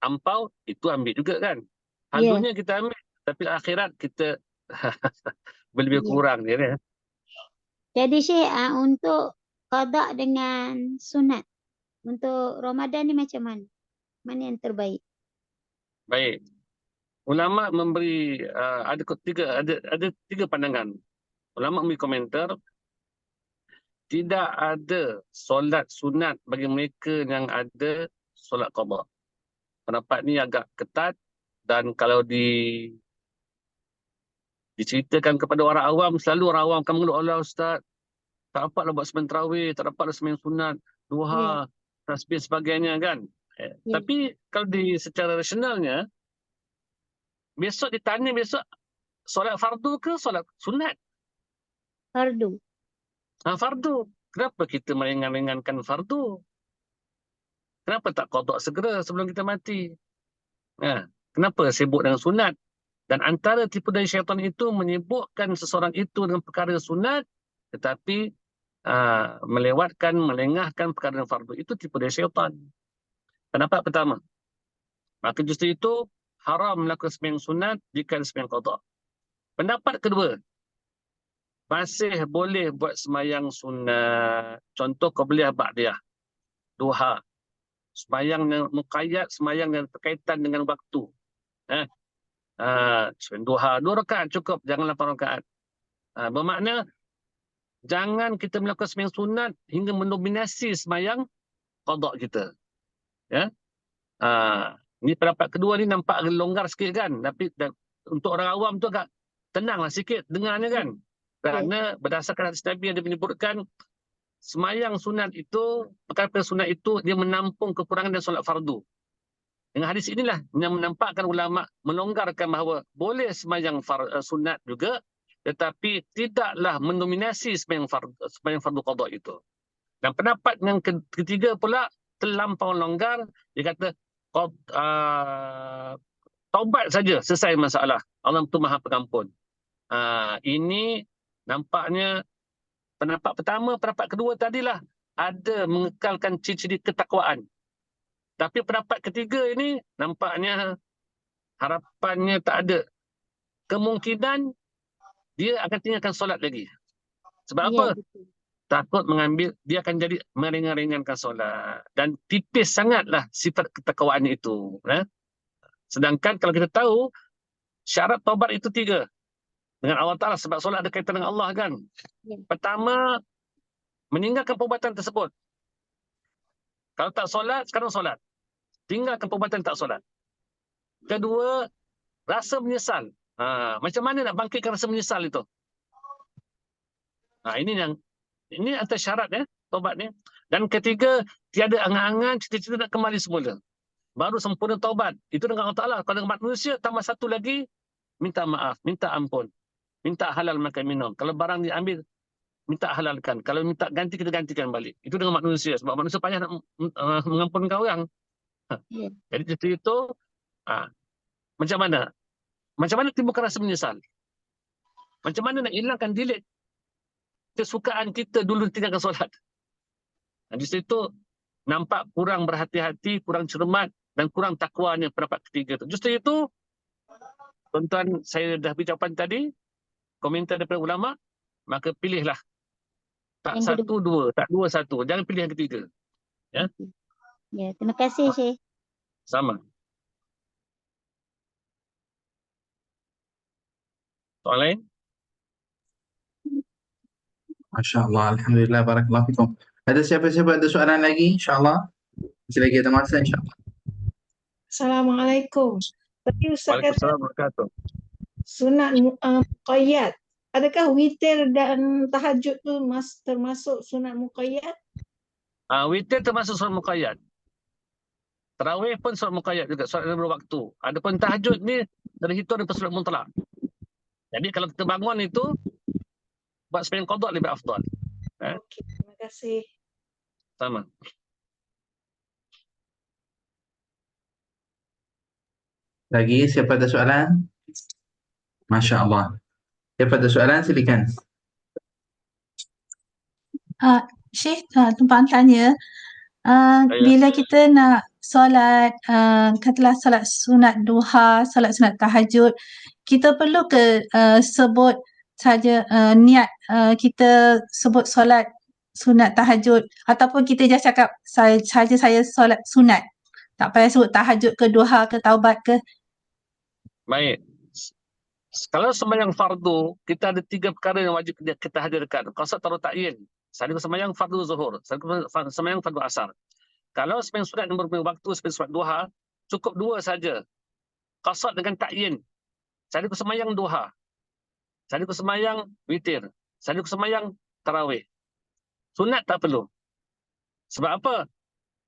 ampau, itu ambil juga kan. Halunya kita ambil, tapi akhirat kita lebih kurang dia. Ya. Jadi Syekh untuk qada dengan sunat untuk Ramadan ni macam mana? Mana yang terbaik? Baik. Ulama memberi ada tiga pandangan. Ulama memberi komentar, tidak ada solat sunat bagi mereka yang ada solat qada. Pendapat ni agak ketat, dan kalau diceritakan kepada orang awam, selalu orang awam akan mengeluh, Allah Ustaz, tak dapatlah buat sembahyang tarawih, tak dapatlah sembahyang sunat, duha, tasbih sebagainya kan. Tapi kalau secara rasionalnya, besok ditanya solat fardu ke solat sunat? Fardu. Fardu. Kenapa kita meringan-ringankan fardu? Kenapa tak qada segera sebelum kita mati? Kenapa sibuk dengan sunat? Dan antara tipu daya syaitan itu menyibukkan seseorang itu dengan perkara sunat, tetapi melengahkan perkara fardu. Itu tipu daya syaitan. Pendapat pertama, maka justru itu haram melakukan sembahyang sunat jika ada sembahyang qada. Pendapat kedua, masih boleh buat sembahyang sunat. Contoh qabliyah ba'diyah, duha, sembahyang yang muqayyad, sembahyang yang berkaitan dengan waktu. Sembahyang duha 2 rakaat cukup, jangan 8 rakaat. Bermakna jangan kita melakukan sembahyang sunat hingga mendominasi sembahyang qada kita. Ya. Ini pendapat kedua ni nampak agak longgar sikit kan, tapi untuk orang awam tu agak tenanglah sikit dengarnya kan. Kerana berdasarkan hadis Nabi yang dia menyebutkan sembahyang sunat itu, perkara sunat itu dia menampung kekurangan dan solat fardu. Dengan hadis inilah yang menampakkan ulama melonggarkan bahawa boleh sembahyang sunat juga, tetapi tidaklah mendominasi sembahyang fardu qada itu. Dan pendapat yang ketiga pula terlampau longgar, dia kata taubat saja selesai masalah. Allah itu Maha Pengampun. Ini nampaknya pendapat pertama, pendapat kedua tadilah ada mengekalkan ciri-ciri ketakwaan. Tapi pendapat ketiga ini nampaknya harapannya tak ada. Kemungkinan dia akan tinggalkan solat lagi. Sebab apa? Betul. Takut mengambil, dia akan jadi meringan-ringankan solat. Dan tipis sangatlah sifat ketakwaan itu. Sedangkan kalau kita tahu, syarat taubat itu 3. Dengan Allah Ta'ala, sebab solat ada kaitan dengan Allah kan. Pertama, meninggalkan perbuatan tersebut. Kalau tak solat, sekarang solat. Tinggalkan perbuatan tak solat. Kedua, rasa menyesal. Macam mana nak bangkitkan rasa menyesal itu? Ini antara syarat taubat ni. Dan ketiga, tiada angan-angan cita-cita nak kembali semula. Baru sempurna taubat. Itu dengan Allah Ta'ala. Kalau dengan manusia, tambah satu lagi, minta maaf, minta ampun, minta halal makan minum. Kalau barang diambil, minta halalkan. Kalau minta ganti, kita gantikan balik. Itu dengan manusia. Sebab manusia payah nak mengampunkan orang. Ya. Jadi cerita itu, macam mana? Macam mana timbulkan rasa menyesal? Macam mana nak hilangkan delete kesukaan kita dulu tinggalkan solat? Di situ nampak kurang berhati-hati, kurang cermat dan kurang takwanya pendapat ketiga itu. Justru itu, tuan-tuan, saya dah beri jawapan tadi, komentar daripada ulama, maka pilihlah. Tak Yang satu, dua. Tak dua, satu. Jangan pilih yang ketiga. Ya, Terima kasih, Syekh. sama. Soalan lain? Masya Allah, Alhamdulillah, Barakallahu fikum. Ada siapa-siapa ada soalan lagi? InsyaAllah. Masih lagi ada masa, insyaAllah. Assalamualaikum. Tadi Ustaz kata Waalaikumsalam warahmatullahi wabarakatuh. sunat muqayyad. Adakah witir dan tahajud tu termasuk sunat muqayyad? Witir termasuk solat muqayyad. Tarawih pun solat muqayyad juga, solat dalam waktu. Adapun tahajud ni terhitung daripada solat mutlak. Jadi kalau kita bangun itu, buat sembahyang qada lebih afdal. Okey, terima kasih. Sama. Lagi, siapa ada soalan? Masya Allah. Siapa ada soalan, silakan. Syekh, tumpang tanya, bila kita nak solat, katalah solat sunat duha, solat sunat tahajud, kita perlu ke sebut saja niat kita sebut solat sunat tahajud, ataupun kita just cakap saya solat sunat, tak payah sebut tahajud ke duha ke taubat ke? Baik. Kalau sembahyang fardu, kita ada 3 perkara yang wajib kita hadirkan. Qasad taruh ta'yin. Satu sembahyang fardu zuhur, satu sembahyang fardu asar. Kalau sembahyang sunat yang berbeza waktu seperti solat duha, cukup 2 saja. Qasad dengan ta'yin. Satu sembahyang duha, satu sembahyang witir, satu sembahyang tarawih. Sunat tak perlu. Sebab apa?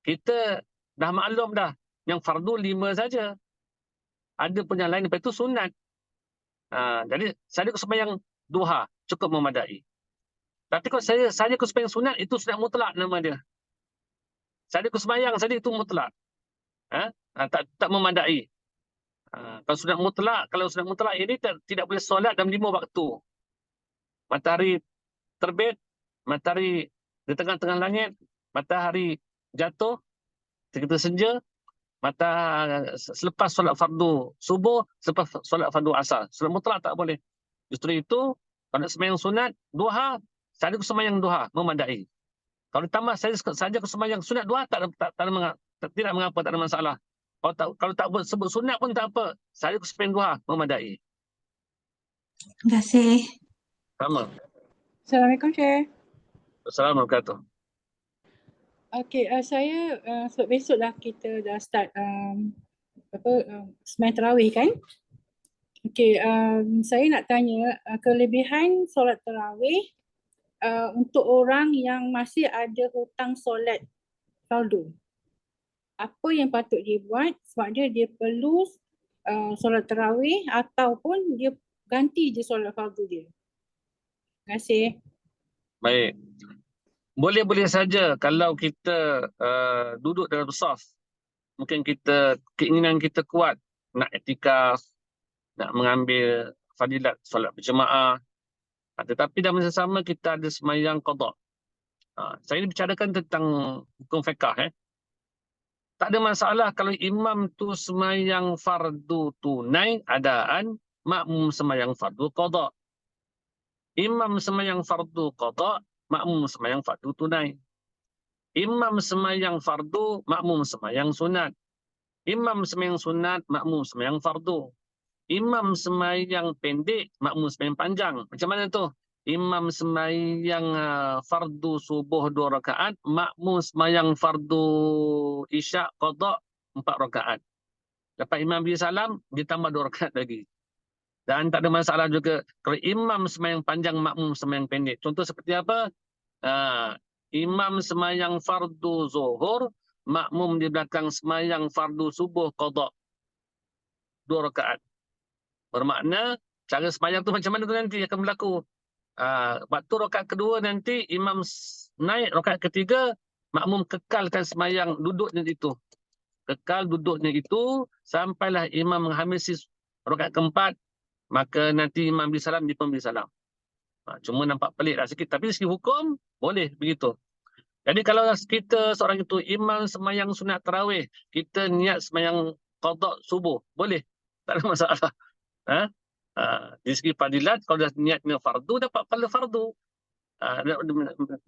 Kita dah maklum dah, yang fardu 5 saja. Ada pun yang lain daripada itu sunat. Jadi saya sembahyang duha cukup memadai. Tapi kalau saya sembahyang sunat, itu sunat mutlak nama dia. Saya sembahyang saja itu mutlak. Tak memadai. Kalau sunat mutlak ini tidak boleh solat dalam 5 waktu. Matahari terbit, matahari di tengah-tengah langit, matahari jatuh, ketika senja, selepas solat fardu subuh, selepas solat fardu asar. Solat mutlak tak boleh. Justru itu, kalau nak sembahyang sunat, duha, saya sembahyang duha, memadai. Kalau tambah saja sembahyang sunat duha, tidak mengapa, tak ada masalah. Kalau tak sebut sunat pun tak apa, saya sembahyang duha, memadai. Terima kasih. Sama. Assalamualaikum, Syekh. Assalamualaikum warahmatullahi wabarakatuh. Okey, saya sebab besok dah kita dah start sembahyang tarawih kan. Okey, saya nak tanya kelebihan solat tarawih untuk orang yang masih ada hutang solat fardu. Apa yang patut dia buat sebab dia perlu solat tarawih ataupun dia ganti je solat fardu dia. Terima kasih. Baik. Boleh-boleh saja kalau kita duduk dalam saf. Mungkin keinginan kita kuat nak iktikaf, nak mengambil fadilat solat berjemaah. Tetapi dalam masa sama kita ada sembahyang qada. Saya ini bicarakan tentang hukum fiqh. Tak ada masalah kalau imam tu sembahyang fardu tunai adaan, makmum sembahyang fardu qada. Imam sembahyang fardu qada, makmum sembahyang fardu tunai. Imam sembahyang fardu, makmum sembahyang sunat. Imam sembahyang sunat, makmum sembahyang fardu. Imam sembahyang pendek, makmum sembahyang panjang. Macam mana tu? imam semayang fardu subuh 2 rakaat, makmum semayang fardu isyak qada 4 rakaat. Lepas imam beri salam, ditambah 2 rakaat lagi. Dan tak ada masalah juga kalau imam semayang panjang, makmum semayang pendek. Contoh seperti apa? Imam semayang fardu zuhur, makmum di belakang semayang fardu subuh qada 2 rakaat. Bermakna cara semayang tu macam mana tu nanti akan berlaku. Waktu rakaat kedua nanti imam naik rakaat ketiga, makmum kekalkan semayang duduknya itu. Kekal duduknya itu sampailah imam menghabisi rakaat keempat, maka nanti imam beri salam, dia pun beri salam. Cuma nampak pelik lah sikit. Tapi segi hukum, boleh begitu. Jadi kalau kita seorang itu imam semayang sunat tarawih, kita niat semayang qada subuh, boleh. Tak ada masalah. Di segi fadilat, kalau dah niatnya fardu, dapat pahala fardu.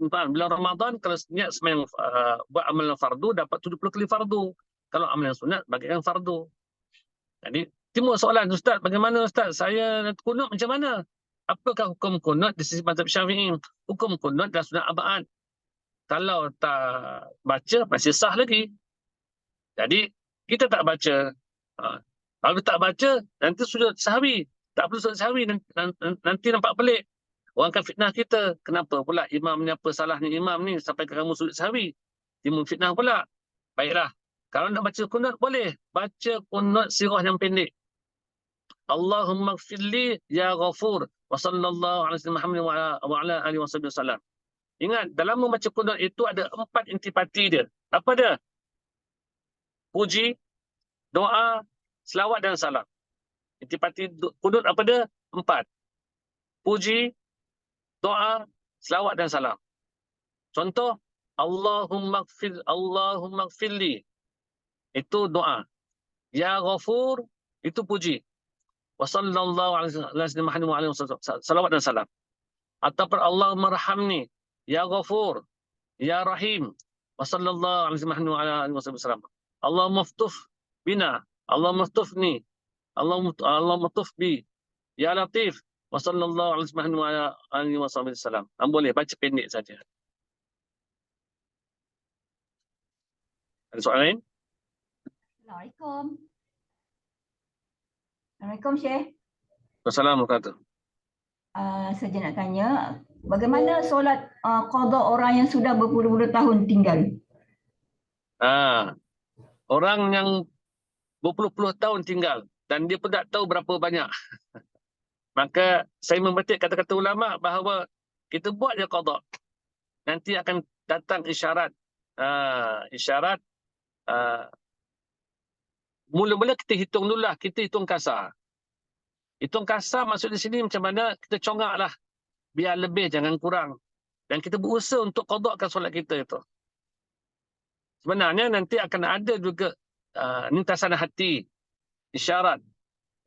Bulan Ramadan, kalau niat semayang buat amalan fardu, dapat 70 kali fardu. Kalau amalan sunat, bagikan fardu. Jadi, timbul soalan, Ustaz, bagaimana Ustaz? Saya nak kunut macam mana? Apakah hukum kunut di sisi mazhab Syafi'i? Hukum kunut adalah sunat abad. Kalau tak baca, masih sah lagi. Jadi, kita tak baca. Kalau tak baca, nanti sujud sahwi. Tak perlu sujud sahwi, nanti nampak pelik. Orang akan fitnah kita. Kenapa pula imam ni, apa salahnya imam ni sampai kamu sujud sahwi? Timbul fitnah pula. Baiklah. Kalau nak baca kunut, boleh. Baca kunut sirah yang pendek. Allahumma gfirli ya ghafur. Wa sallallahu alaihi Muhammad wa ala alihi wasallam. Ingat, dalam membaca kunut itu ada 4 intipati dia. Apa dia? Puji, doa, selawat dan salam. Intipati kunut apa dia? 4. Puji, doa, selawat dan salam. Contoh, Allahumma gfirli. Itu doa. Ya ghafur, itu puji. Wa sallallahu alaihi Muhammad wa salawat dan salam. Ataupun Allahumma rahamni, ya ghafur, ya rahim, wa sallallahu alaihi Muhammad wa sallam. Allahumma ftuf bina, Allahumma ftufni, Allahumma ftuf bi, ya latif, wa sallallahu alaihi Muhammad wa sallam. Boleh baca pendek saja. Ada soalan lain? Assalamualaikum. Assalamualaikum Syekh. Wassalamualaikum. Saya nak tanya, bagaimana solat qada orang yang sudah berpuluh-puluh tahun tinggal? Orang yang berpuluh-puluh tahun tinggal dan dia pun tak tahu berapa banyak. Maka saya memetik kata-kata ulama bahawa kita buat je qada. Nanti akan datang isyarat. Mula-mula kita hitung dulu lah, kita hitung kasar. Hitung kasar maksud di sini macam mana kita congak lah. Biar lebih, jangan kurang. Dan kita berusaha untuk qadakkan solat kita itu. Sebenarnya nanti akan ada juga nintasan hati, isyarat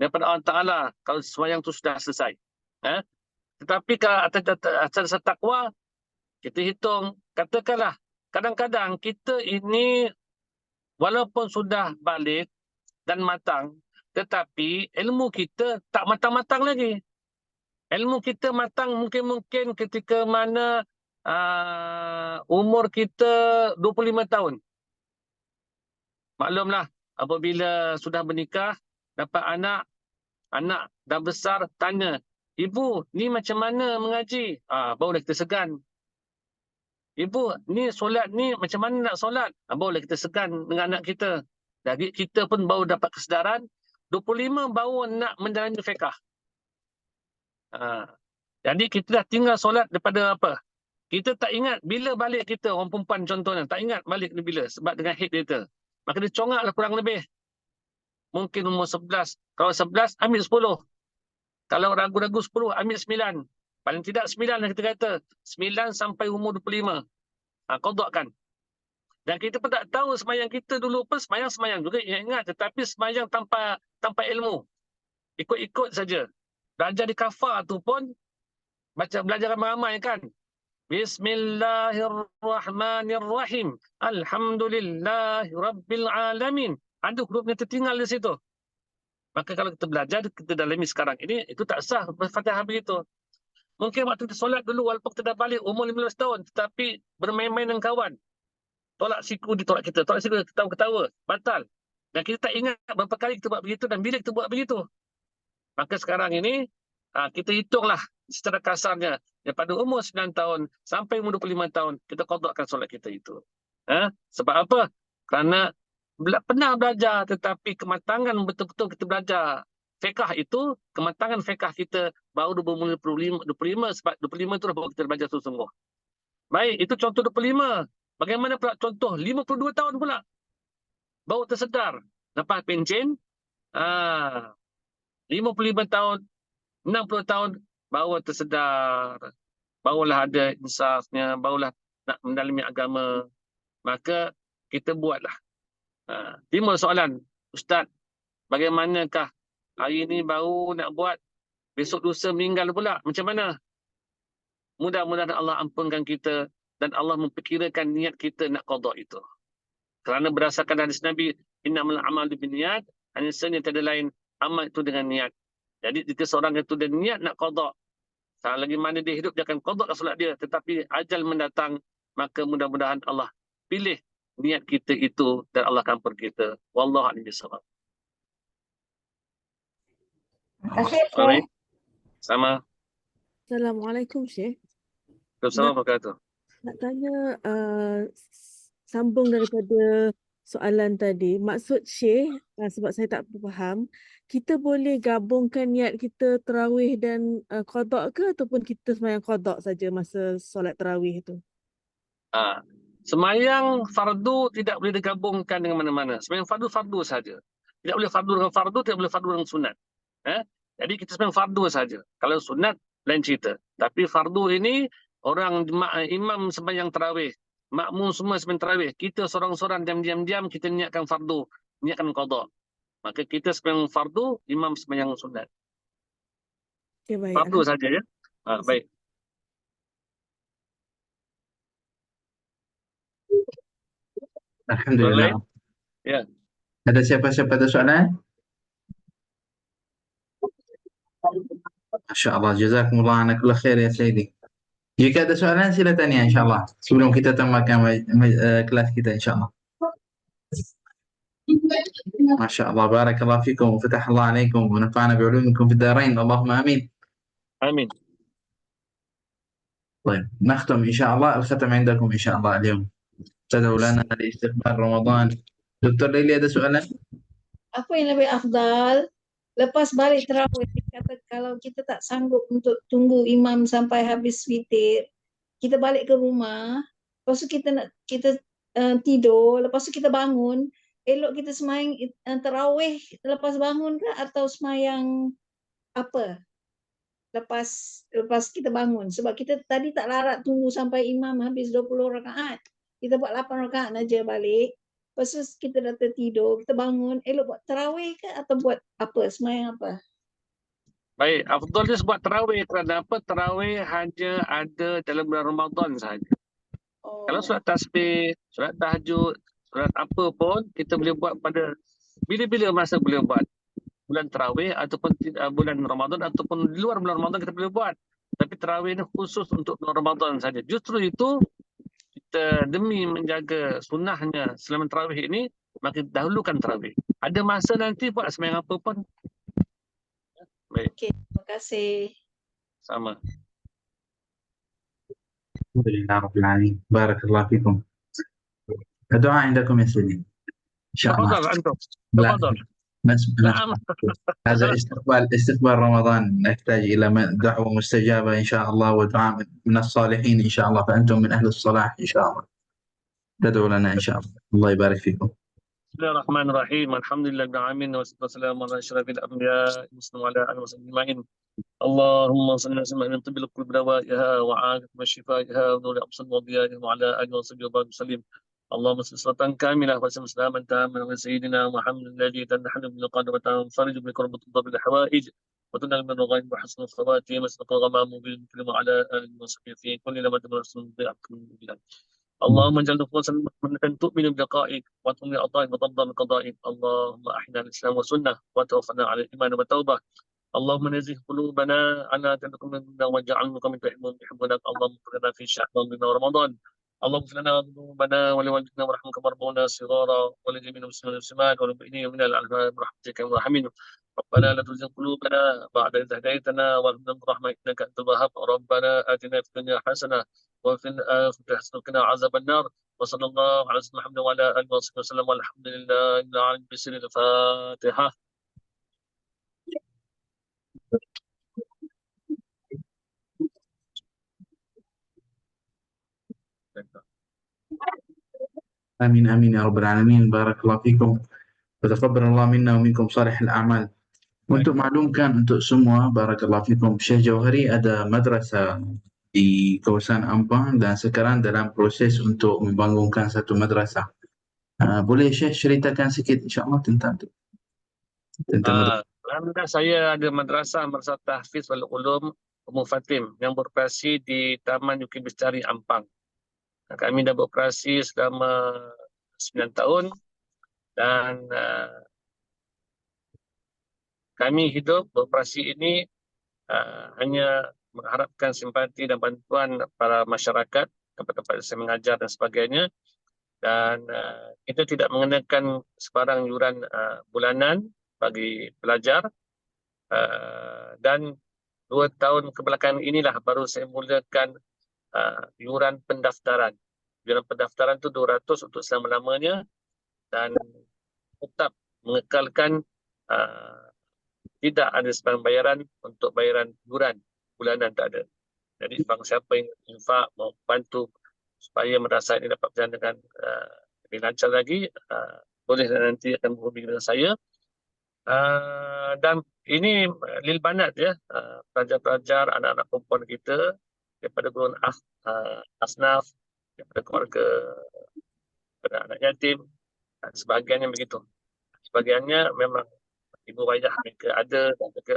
daripada Allah Ta'ala kalau sembahyang itu sudah selesai. Tetapi kalau atas takwa, kita hitung, katakanlah, kadang-kadang kita ini walaupun sudah balik dan matang, tetapi ilmu kita tak matang-matang lagi. Ilmu kita matang mungkin ketika mana umur kita 25 tahun. Maklumlah, apabila sudah bernikah, dapat anak dah besar, tanya, ibu, ni macam mana mengaji? Barulah kita segan. Ibu, ni solat ni macam mana nak solat? Barulah kita segan dengan anak kita. Jadi kita pun baru dapat kesedaran, 25 baru nak menjalani fiqah. Jadi kita dah tinggal solat daripada apa? Kita tak ingat bila balik kita, orang perempuan contohnya, tak ingat balik ni bila sebab dengan haid dia. Maka dia congaklah kurang lebih. Mungkin umur 11. Kalau 11, ambil 10. Kalau ragu-ragu 10, ambil 9. Paling tidak 9 lah kita kata. 9 sampai umur 25. Qadakkan. Dan kita pun tak tahu semayang kita dulu pun semayang juga ingat. Tetapi semayang tanpa ilmu. Ikut-ikut saja. Belajar di kafar tu pun belajar ramai-ramai kan. Bismillahirrahmanirrahim. Alhamdulillahirabbil alamin. Ada hurufnya tertinggal di situ. Maka kalau kita belajar, kita dalami sekarang ini, itu tak sah Fatihah begitu. Mungkin waktu kita solat dulu walaupun kita dah balik umur 15 tahun tetapi bermain-main dengan kawan. Tolak siku ditolak kita, tolak siku ketawa-ketawa, batal. Dan kita tak ingat berapa kali kita buat begitu dan bila kita buat begitu. Maka sekarang ini kita hitunglah secara kasarnya daripada umur 9 tahun sampai umur 25 tahun kita qadakkan solat kita itu. Sebab apa? Kerana pernah belajar tetapi kematangan betul-betul kita belajar fiqh itu, kematangan fiqh kita baru bermula 25 sebab 25 itu baru kita belajar sungguh-sungguh. Baik, itu contoh 25. Bagaimana pula contoh 52 tahun pula? Baru tersedar. Lepas pencen, 55 tahun, 60 tahun, baru tersedar. Barulah ada insafnya, barulah nak mendalami agama. Maka kita buatlah. Timbul soalan, Ustaz, bagaimanakah hari ini baru nak buat, besok lusa meninggal pula, macam mana? Mudah-mudahan Allah ampunkan kita dan Allah memperkirakan niat kita nak qada itu. Kerana berdasarkan hadis Nabi, innamal a'malu binniyat, hanya sebenarnya tiada lain amal itu dengan niat. Jadi jika seorang itu ada niat nak qada, selagi mana dia hidup dia akan qada solat dia, tetapi ajal mendatang, maka mudah-mudahan Allah pilih niat kita itu dan Allah akan ampun kita. Wallahu a'lam bishawab. Terima kasih, Syekh. Baik. Sama. Assalamualaikum, Syekh. Assalamualaikum warahmatullahi wabarakatuh. Nak tanya, sambung daripada soalan tadi. Maksud Syekh, sebab saya tak faham, kita boleh gabungkan niat kita tarawih dan qada ke ataupun kita sembahyang qada saja masa solat tarawih itu? Semayang fardu tidak boleh digabungkan dengan mana-mana. Semayang fardu saja. Tidak boleh fardu dengan fardu, tidak boleh fardu dengan sunat. Jadi kita semayang fardu saja. Kalau sunat lain cerita. Tapi fardu ini orang imam sembahyang tarawih, makmum semua sembahyang tarawih, kita seorang-seorang diam-diam kita niatkan fardu, niatkan qada. Maka kita sembahyang fardu, imam sembahyang sunat. Okay, baik. Fardu saja ya. Baik. Alhamdulillah. Ya. Ada siapa-siapa ada soalan? Masya Allah, jazakumullah ana kulla khair ya Sayyidi. Jika ada soalan sila tanya insyaAllah sebelum kita tamatkan kelas kita insyaAllah. Masya Allah, barakallahu fikum, fatahallah alaikum, wa nafa'ana bi'ulumikum fid darain, Allahumma amin. Amin. طيب نختم إن شاء الله. الختم عندكم إن شاء الله اليوم. ابتدوا لنا لاستقبال رمضان. دكتور ليلي ada soalan? Apa yang lebih afdal lepas balik tarawih, kata kalau kita tak sanggup untuk tunggu imam sampai habis witir, kita balik ke rumah, lepas tu kita tidur, lepas tu kita bangun, elok kita semayang tarawih lepas bangun ke atau semayang apa? Lepas kita bangun, sebab kita tadi tak larat tunggu sampai imam habis 20 rakaat. Kita buat 8 rakaat aja balik. Lepas tu kita dah tertidur, kita bangun, elok buat tarawih ke atau buat apa? Semayang apa? Baik, afdalnya buat tarawih. Kerana apa? Tarawih hanya ada dalam bulan Ramadan sahaja. Kalau solat tasbih, solat tahajud, solat apa pun kita boleh buat pada bila-bila masa boleh buat. Bulan tarawih ataupun bulan Ramadan ataupun di luar bulan Ramadan kita boleh buat. Tapi tarawih ini khusus untuk bulan Ramadan saja. Justru itu kita demi menjaga sunnahnya selama tarawih ini, maka dahulukan tarawih. Ada masa nanti buat sembahyang apa pun. Baik. Okey, terima kasih. Sama. Alhamdulillah Rabbil Alamin. Barakallahu fikum. الدعاء عندكم يا سيدي إن شاء الله. تفضل أنتم. لا تفضل. نعم. هذا استقبال رمضان نحتاج إلى دعوة مستجابة إن شاء الله ودعاء من الصالحين إن شاء الله، فأنتم من أهل الصلاح إن شاء الله. تدعو لنا إن شاء الله. الله يبارك فيكم. بسم الله الرحمن الرحيم. الحمد لله رب العالمين والصلاة والسلام على أشرف الأنبياء وعلى آله وصحبه أجمعين. اللهم صل وسلم على طب القلوب دوائها وعافية وشفائها ونور الأبصار وضيائها وعلى آله وصحبه وسلم. اللهم صل صلاة كاملة وسلم سلاما تاما على سيدنا محمد الذي تنحل من القدر وتنفرج بكرب تضرب الحوائج وتنال من الغيب وحسن الخواتيم وسنق الغمام بالكريم وعلى آله وصحبه في كل لمة ورسول الله. اللهم اجعل نفوسنا مؤمنة تؤمن بلقائك وتؤمن بأعطائك وترضى بقضائك. اللهم أحينا الإسلام والسنة وتوفنا على الإيمان والتوبة. اللهم نزه قلوبنا على تنكم منا واجعلنا من تحبون يحبونك. اللهم اغفر لنا في شعبان ورمضان. اللهم اغفر لنا ذنوبنا ولوالدنا وارحمك مرضانا صغارا ولجميع المسلمين والمسلمات والمؤمنين من الأعمال برحمتك يا الراحمين. ربنا لا تزغ قلوبنا بعد إذ هديتنا وهب لنا من رحمة إنك أنت الوهاب. ربنا آتنا في الدنيا حسنة وفي الآخرة حسنة وقنا عذاب النار. وصلى الله على سيدنا محمد وعلى آله وصحبه وسلم والحمد لله رب العالمين. بسر الفاتحة. آمين آمين يا رب العالمين. بارك الله فيكم. وتقبل الله منا ومنكم صالح الأعمال. Untuk maklumkan untuk semua, barakallahu fikum, Syekh Jauhari ada madrasah di kawasan Ampang dan sekarang dalam proses untuk membangunkan satu madrasah. Boleh Syekh ceritakan sikit insya-Allah tentang madrasah? Alhamdulillah saya ada madrasah Tahfiz wal Ulum Ummu Fatim yang beroperasi di Taman Yuki Bestari Ampang. Kami dah beroperasi selama 9 tahun dan kami hidup beroperasi ini hanya mengharapkan simpati dan bantuan para masyarakat tempat-tempat saya mengajar dan sebagainya, dan kita tidak mengenakan sebarang yuran bulanan bagi pelajar, dan 2 tahun kebelakangan inilah baru saya mulakan yuran pendaftaran. Yuran pendaftaran itu 200 untuk selama-lamanya dan tetap mengekalkan tidak ada sebarang bayaran untuk bayaran yuran bulanan, tak ada. Jadi bang siapa yang infak mau bantu supaya madrasah ini dapat berjalan dengan lebih lancar lagi, boleh nanti akan berhubungi dengan saya. Dan ini lil banat ya, pelajar-pelajar, anak-anak perempuan kita daripada golongan asnaf, daripada keluarga, daripada anak yatim dan sebagainya begitu. Sebagiannya memang ibu ayah mereka ada dan mereka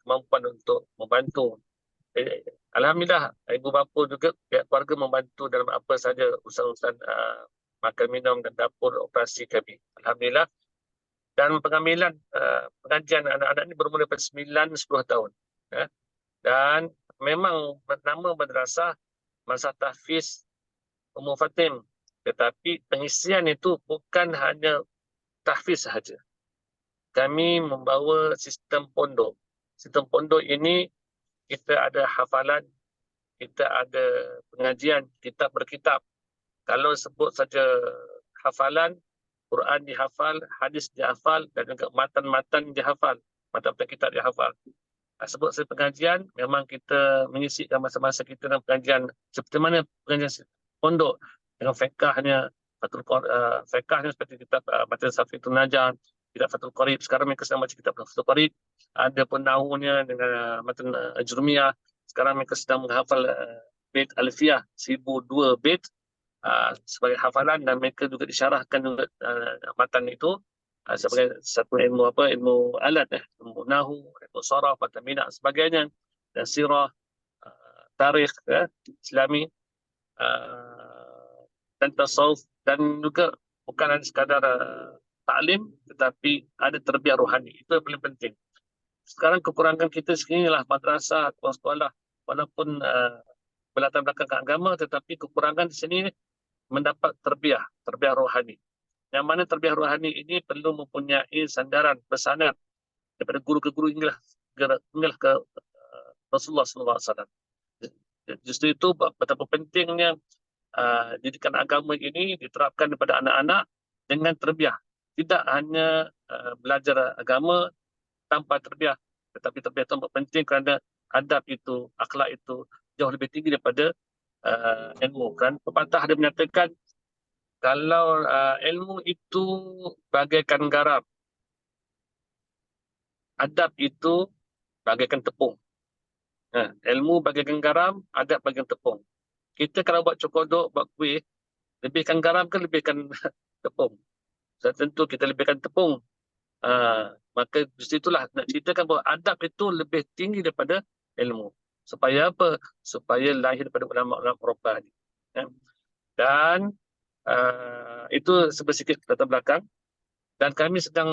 kemampuan untuk membantu. Alhamdulillah ibu bapa juga pihak keluarga membantu dalam apa saja urusan-urusan makan minum dan dapur operasi kami. Alhamdulillah. Dan pengambilan pengajian anak-anak ini bermula pada 9-10 tahun. Ya. Dan memang nama madrasah Tahfiz Ummu Fatim, tetapi pengisian itu bukan hanya tahfiz sahaja. Kami membawa sistem pondok. Sistem pondok ini kita ada hafalan, kita ada pengajian, kitab berkitab. Kalau sebut saja hafalan, Quran dihafal, hadis dihafal dan juga matan-matan dihafal, matan-matan kitab dihafal. Sebut saja pengajian, memang kita mengisikan masa-masa kita dalam pengajian seperti mana pengajian pondok dengan fiqahnya, fiqahnya seperti kitab Matan Safiatul Najah, kitab Fathul Qarib. Sekarang mereka sedang baca kitab Fathul Qarib. Ada pun nahunya dengan Matan Ajrumiyah. Sekarang mereka sedang menghafal bait Alfiyah 1002 bait sebagai hafalan, dan mereka juga disyarahkan juga matan itu sebagai satu ilmu ilmu alat, ilmu nahu, ilmu saraf, matan sebagainya, dan sirah, tarikh Islami, dan tasawuf, dan juga bukan hanya sekadar taklim tetapi ada terbiah rohani. Itu yang paling penting. Sekarang kekurangan kita sini lah madrasah, sekolah, walaupun berlatar belakang agama, tetapi kekurangan di sini mendapat terbiah rohani. Yang mana terbiah rohani ini perlu mempunyai sandaran, pesanan daripada guru ke guru hinggalah ke Rasulullah SAW. Justru itu betapa pentingnya didikan agama ini diterapkan kepada anak-anak dengan terbiah. Tidak hanya belajar agama tanpa terbiah, tetapi terbiah itu penting kerana adab itu, akhlak itu jauh lebih tinggi daripada ilmu. Kan pepatah ada menyatakan kalau ilmu itu bagaikan garam, adab itu bagaikan tepung. Ilmu bagaikan garam, adab bagaikan tepung. Kita kalau buat cokodok, buat kuih, lebihkan garam ke lebihkan tepung? So, tentu kita lebihkan tepung. Maka di situlah nak ceritakan bahawa adab itu lebih tinggi daripada ilmu. Supaya apa? Supaya lahir daripada ulama-ulama Eropah ni. Dan itu sedikit latar belakang. Dan kami sedang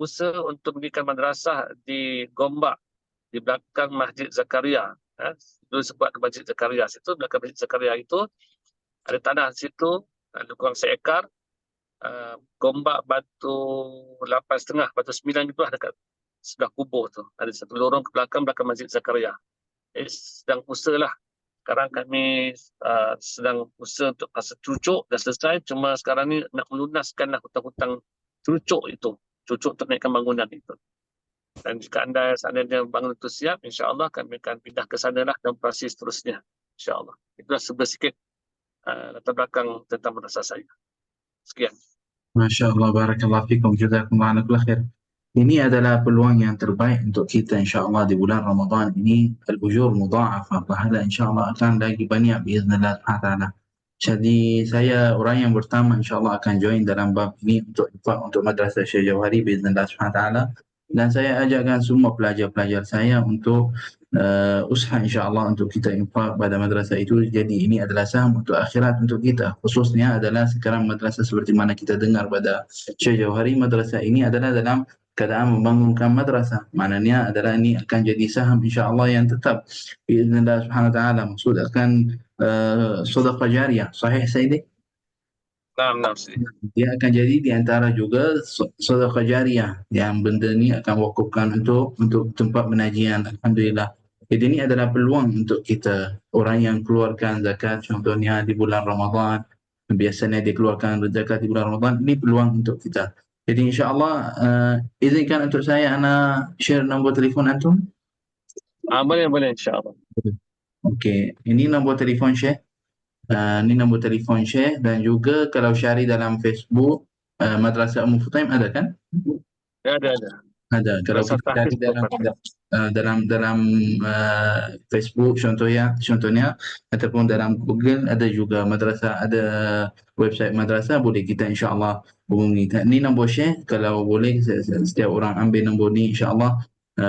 usaha untuk mendirikan madrasah di Gombak, di belakang Masjid Zakaria. Dulu sebut Masjid Zakaria. Situ belakang Masjid Zakaria itu ada tanah situ, lebih kurang seekar. Gombak batu 8,5, batu 9 itu dekat sebelah kubur tu. Ada satu lorong ke belakang Masjid Zakaria. Sedang usaha lah. Sekarang kami sedang usaha untuk fasa cucuk, dah selesai. Cuma sekarang ni nak melunaskan lah hutang-hutang cucuk itu. Cucuk untuk naikkan bangunan itu. Dan jika anda seandainya bangunan itu siap, insya-Allah kami akan pindah ke sana lah dan operasi seterusnya. InsyaAllah. Itulah sedikit latar belakang tentang madrasah saya. Sekian. Masya Allah, barakallah fikum, jazakumullah ala kulli khair. Ini adalah peluang yang terbaik untuk kita insya-Allah di bulan Ramadan ini. Al-ujur mudha'afah, pahala insya-Allah akan lagi banyak biiznillah ta'ala. Jadi saya orang yang pertama insya-Allah akan join dalam bab ini untuk madrasah Syekh Jauhari biiznillah ta'ala. Dan saya ajakkan semua pelajar-pelajar saya untuk usaha insya-Allah untuk kita infak pada madrasah itu. Jadi ini adalah saham untuk akhirat untuk kita. Khususnya adalah sekarang madrasah seperti mana kita dengar pada Syekh Jauhari, madrasah ini adalah dalam keadaan membangunkan madrasah. Maknanya adalah ini akan jadi saham insya-Allah yang tetap biiznillah subhanahu wa ta'ala. Maksud akan sedekah jariyah. Sahih Sayyidi? Nah, Dia akan jadi di antara juga sedekah jariyah yang benda ni akan wakufkan untuk tempat penajian. Alhamdulillah. Jadi ini adalah peluang untuk kita. Orang yang keluarkan zakat contohnya di bulan Ramadan, biasanya dia keluarkan zakat di bulan Ramadan, ini peluang untuk kita. Jadi insya-Allah izinkan untuk saya ana share nombor telefon antum. Boleh insya-Allah. Okey, ini nombor telefon Syekh. Ni nombor telefon Syekh, dan juga kalau cari dalam Facebook Madrasah Umm Futaim ada kan? Ada. Ada. Kalau kita cari dalam Facebook contohnya ataupun dalam Google ada juga madrasah, ada website madrasah, boleh kita insya-Allah hubungi. Ni nombor Syekh, kalau boleh setiap orang ambil nombor ni insya-Allah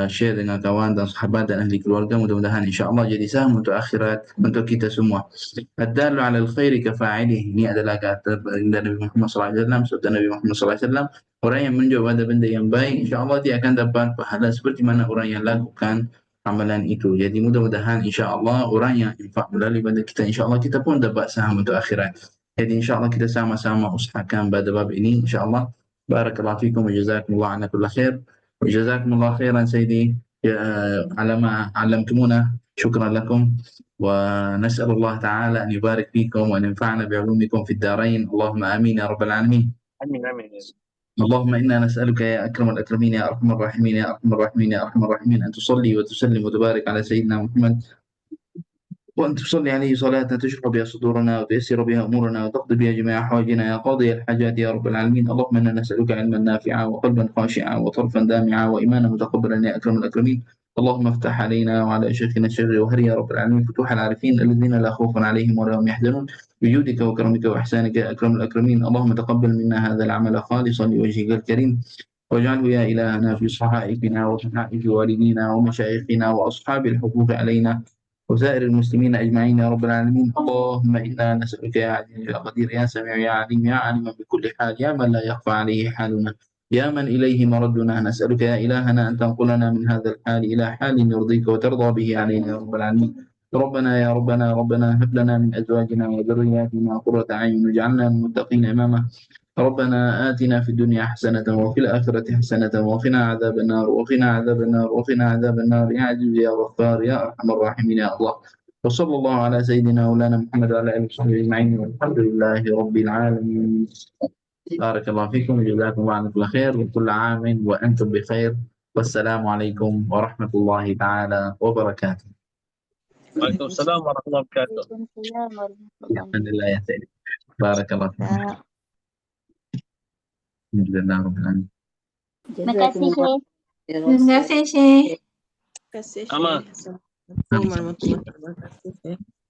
share dengan kawan dan sahabat dan ahli keluarga, mudah-mudahan insya-Allah jadi saham untuk akhirat untuk kita semua. Ad-dalu 'alal khairi kafa'ilih, ini adalah kata Nabi Muhammad SAW, sabda Nabi Muhammad SAW, orang yang menunjuk pada benda yang baik insya-Allah dia akan dapat pahala seperti mana orang yang lakukan amalan itu. Jadi mudah-mudahan insya-Allah orang yang infak melalui benda kita, insya-Allah kita pun dapat saham untuk akhirat. Jadi insya-Allah kita sama-sama usahakan pada bab ini insya-Allah. Barakallahu fikum wa jazakumullah ala kulli khair. وجزاكم الله خيرا سيدي على ما علمتمونا. شكرا لكم، ونسأل الله تعالى أن يبارك فيكم وأن ينفعنا بعلومكم في الدارين. اللهم آمين يا رب العالمين. Amin. اللهم إنا نسألك يا أكرم الأكرمين يا أرحم الراحمين يا أرحم الراحمين يا أرحم الراحمين أن تصلي وتسلم وتبارك على سيدنا محمد، وأن تصلي عليه صلاة تشرح بها صدورنا وتيسر بها أمورنا وتقضي بها جميع حوائجنا يا قاضي الحاجات يا رب العالمين. اللهم إنا نسألك علما نافعا وقلبا خاشعا وطرفا دامعا وإيمانا متقبلا يا أكرم الأكرمين. اللهم افتح علينا وعلى شيخنا الشيخ جوهري يا رب العالمين فتوح العارفين الذين لا خوف عليهم ولا هم يحزنون بجودك وكرمك وإحسانك يا أكرم الأكرمين. اللهم تقبل منا هذا العمل خالصا لوجهك الكريم، واجعله يا إلهنا في صحائفنا وصحائف والدينا ومشايخنا وأصحاب الحقوق علينا وسائر المسلمين أجمعين يا رب العالمين. اللهم إنا نسألك يا عزيز يا قدير يا سميع يا عليم يا عالما بكل حال يا من لا يخفى عليه حالنا يا من إليه مردنا، نسألك يا إلهنا أن تنقلنا من هذا الحال إلى حال يرضيك وترضى به علينا يا رب العالمين. ربنا يا ربنا هب لنا من أزواجنا وذرياتنا قرة أعين واجعلنا للمتقين إماما. ربنا آتنا في الدنيا حسنة وفي الآخرة حسنة وقنا عذاب النار وقنا عذاب النار يا عزيز يا غفار يا أرحم الراحمين يا الله. وصلى الله على سيدنا مولانا محمد وعلى آله وصحبه أجمعين والحمد لله رب العالمين. بارك الله فيكم وجزاكم الله كل خير وكل عام وأنتم بخير، والسلام عليكم ورحمة الله تعالى وبركاته. Waalaikumsalam warahmatullahi wabarakatuh. Waalaikumsalam warahmatullahi الحمد لله يا سيدي. بارك الله فيكم. wabarakatuh. الحمد لله رب العالمين. Terima kasih Syekh. Terima kasih Syekh. Terima kasih. Amal. Assalamualaikum warahmatullahi wabarakatuh.